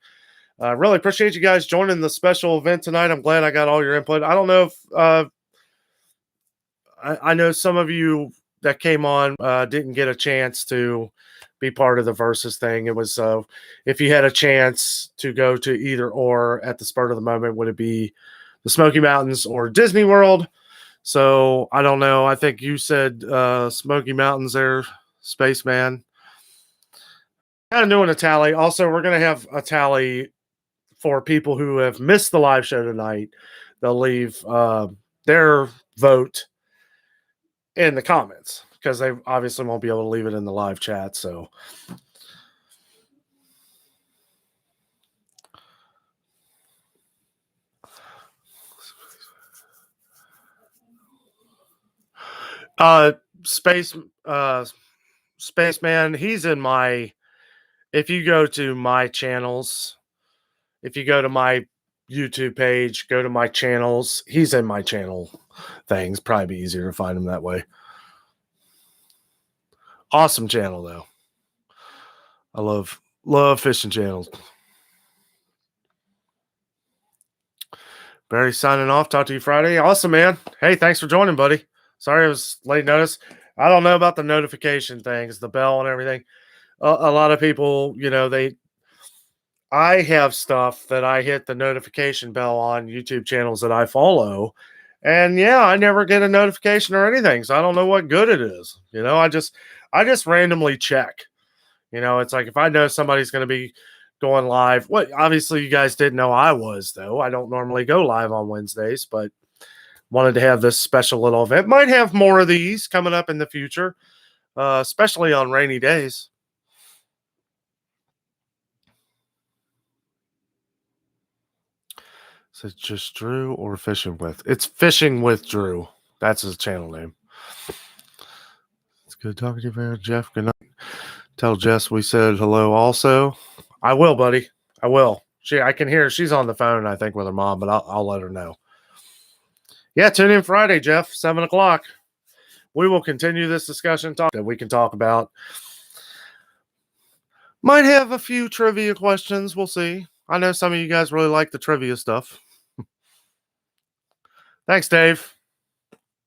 I really appreciate you guys joining the special event tonight. I'm glad I got all your input. I don't know if I know some of you that came on didn't get a chance to be part of the versus thing. It was if you had a chance to go to either or at the spur of the moment, would it be the Smoky Mountains or Disney World? So I don't know. I think you said Smoky Mountains there, Spaceman. Kind of doing a tally. Also, we're going to have a tally for people who have missed the live show tonight. They'll leave their vote in the comments because they obviously won't be able to leave it in the live chat. So Spaceman, he's in my, if you go to my channels, if you go to my YouTube page, go to my channels, he's in my channel things. Probably be easier to find him that way. Awesome channel though. I love fishing channels. Barry signing off. Talk to you Friday. Awesome, man. Hey, thanks for joining, buddy. Sorry it was late notice. I don't know about the notification things, the bell and everything. A lot of people, you know, I have stuff that I hit the notification bell on YouTube channels that I follow. And yeah, I never get a notification or anything. So I don't know what good it is. You know, I just randomly check. You know, it's like if I know somebody's going to be going live. What obviously you guys didn't know I was, though. I don't normally go live on Wednesdays, but wanted to have this special little event. Might have more of these coming up in the future, especially on rainy days. So it's just Drew or Fishing With? It's Fishing with Drew. That's his channel name. It's good talking to you, man. Jeff. Good night. Tell Jess we said hello also. I will, buddy. I will. I can hear she's on the phone, I think, with her mom, but I'll let her know. Yeah, tune in Friday, Jeff, 7 o'clock. We will continue this discussion that we can talk about. Might have a few trivia questions. We'll see. I know some of you guys really like the trivia stuff. Thanks, Dave.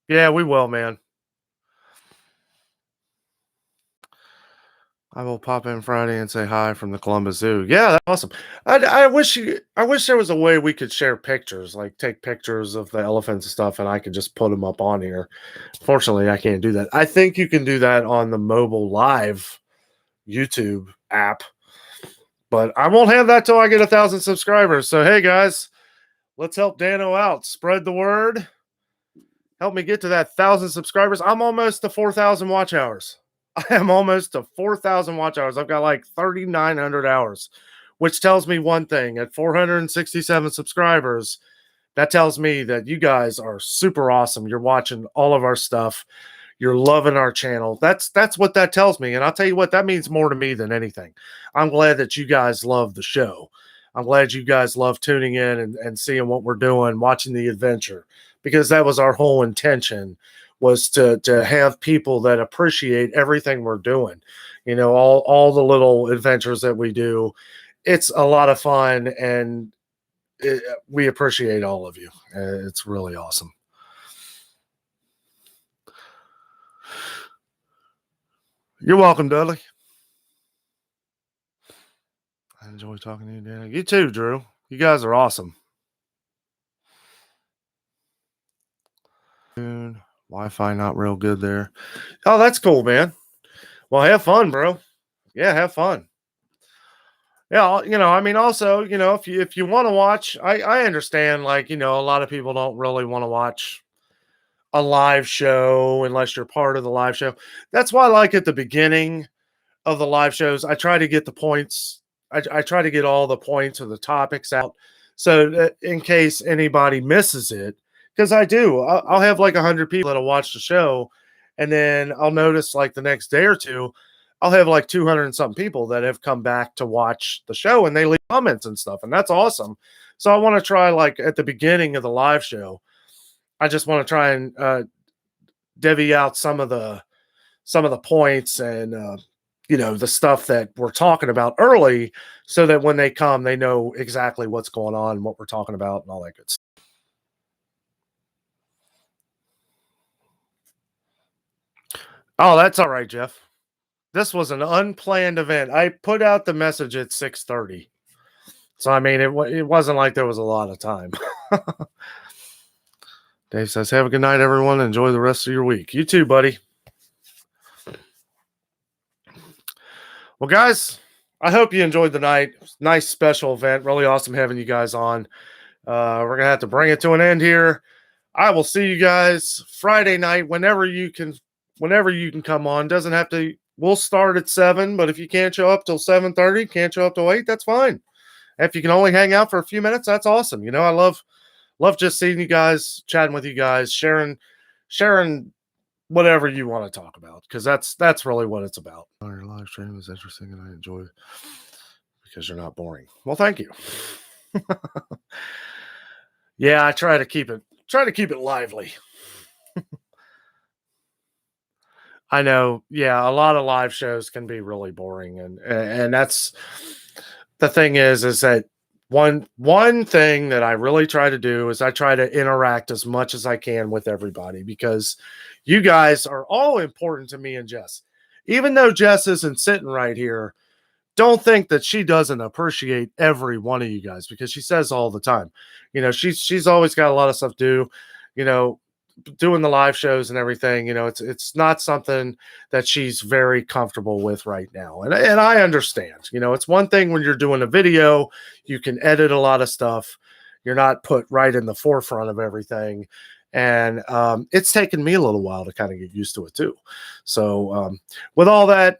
Yeah, we will, man. I will pop in Friday and say hi from the Columbus Zoo. Yeah, that's awesome. I wish there was a way we could share pictures, like take pictures of the elephants and stuff, and I could just put them up on here. Fortunately, I can't do that. I think you can do that on the mobile live YouTube app, but I won't have that till I get 1,000 subscribers. So hey guys, let's help Danno out. Spread the word. Help me get to that 1,000 subscribers. I'm almost to 4,000 watch hours. I am almost to 4,000 watch hours. I've got like 3,900 hours, which tells me one thing. At 467 subscribers, that tells me that you guys are super awesome. You're watching all of our stuff. You're loving our channel. That's what that tells me. And I'll tell you what, that means more to me than anything. I'm glad that you guys love the show. I'm glad you guys love tuning in and seeing what we're doing, watching the adventure, because that was our whole intention, was to have people that appreciate everything we're doing. You know, all the little adventures that we do. It's a lot of fun, and we appreciate all of you. It's really awesome. You're welcome, Dudley. I enjoy talking to you, Dan. You too, Drew. You guys are awesome. Wi-Fi not real good there. Oh, that's cool, man. Well, have fun, bro. Yeah, have fun. Yeah, you know, I mean, also, you know, if you want to watch, I understand, like, you know, a lot of people don't really want to watch a live show unless you're part of the live show. That's why, like, at the beginning of the live shows, I try to get the points. I try to get all the points or the topics out, so that in case anybody misses it, because I do, I'll have like 100 people that'll watch the show, and then I'll notice like the next day or two, I'll have like 200 and something people that have come back to watch the show, and they leave comments and stuff, and that's awesome. So I want to try, like, at the beginning of the live show, I just want to try and divvy out some of the points and you know, the stuff that we're talking about early, so that when they come, they know exactly what's going on and what we're talking about and all that good stuff. Oh, that's all right, Jeff. This was an unplanned event. I put out the message at 6:30. So I mean, it wasn't like there was a lot of time. Dave says, "Have a good night, everyone. Enjoy the rest of your week." You too, buddy. Well, guys, I hope you enjoyed the night. Nice special event. Really awesome having you guys on. We're gonna have to bring it to an end here. I will see you guys Friday night whenever you can come on. Doesn't have to. We'll start at 7, but if you can't show up till 7:30, can't show up till 8, that's fine. If you can only hang out for a few minutes, that's awesome. You know, I love just seeing you guys, chatting with you guys, sharing whatever you want to talk about, because that's really what it's about. Your live stream is interesting and I enjoy it because you're not boring. Well, thank you. Yeah, I try to keep it lively. I know. Yeah, a lot of live shows can be really boring, and that's the thing is that one thing that I really try to do is I try to interact as much as I can with everybody, because you guys are all important to me and Jess. Even though Jess isn't sitting right here, don't think that she doesn't appreciate every one of you guys, because she says all the time, you know, she's always got a lot of stuff to do, you know, doing the live shows and everything. You know, it's not something that she's very comfortable with right now, and I understand. You know, it's one thing when you're doing a video, you can edit a lot of stuff, you're not put right in the forefront of everything, and it's taken me a little while to kind of get used to it too. So with all that,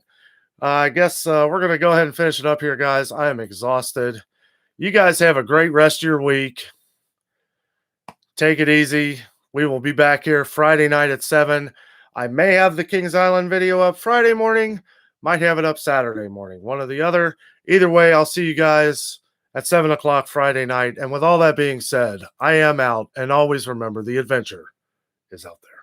I guess we're going to go ahead and finish it up here, guys. I am exhausted. You guys have a great rest of your week. Take it easy. We will be back here Friday night at 7. I may have the Kings Island video up Friday morning. Might have it up Saturday morning. One or the other. Either way, I'll see you guys at 7 o'clock Friday night. And with all that being said, I am out. And always remember, the adventure is out there.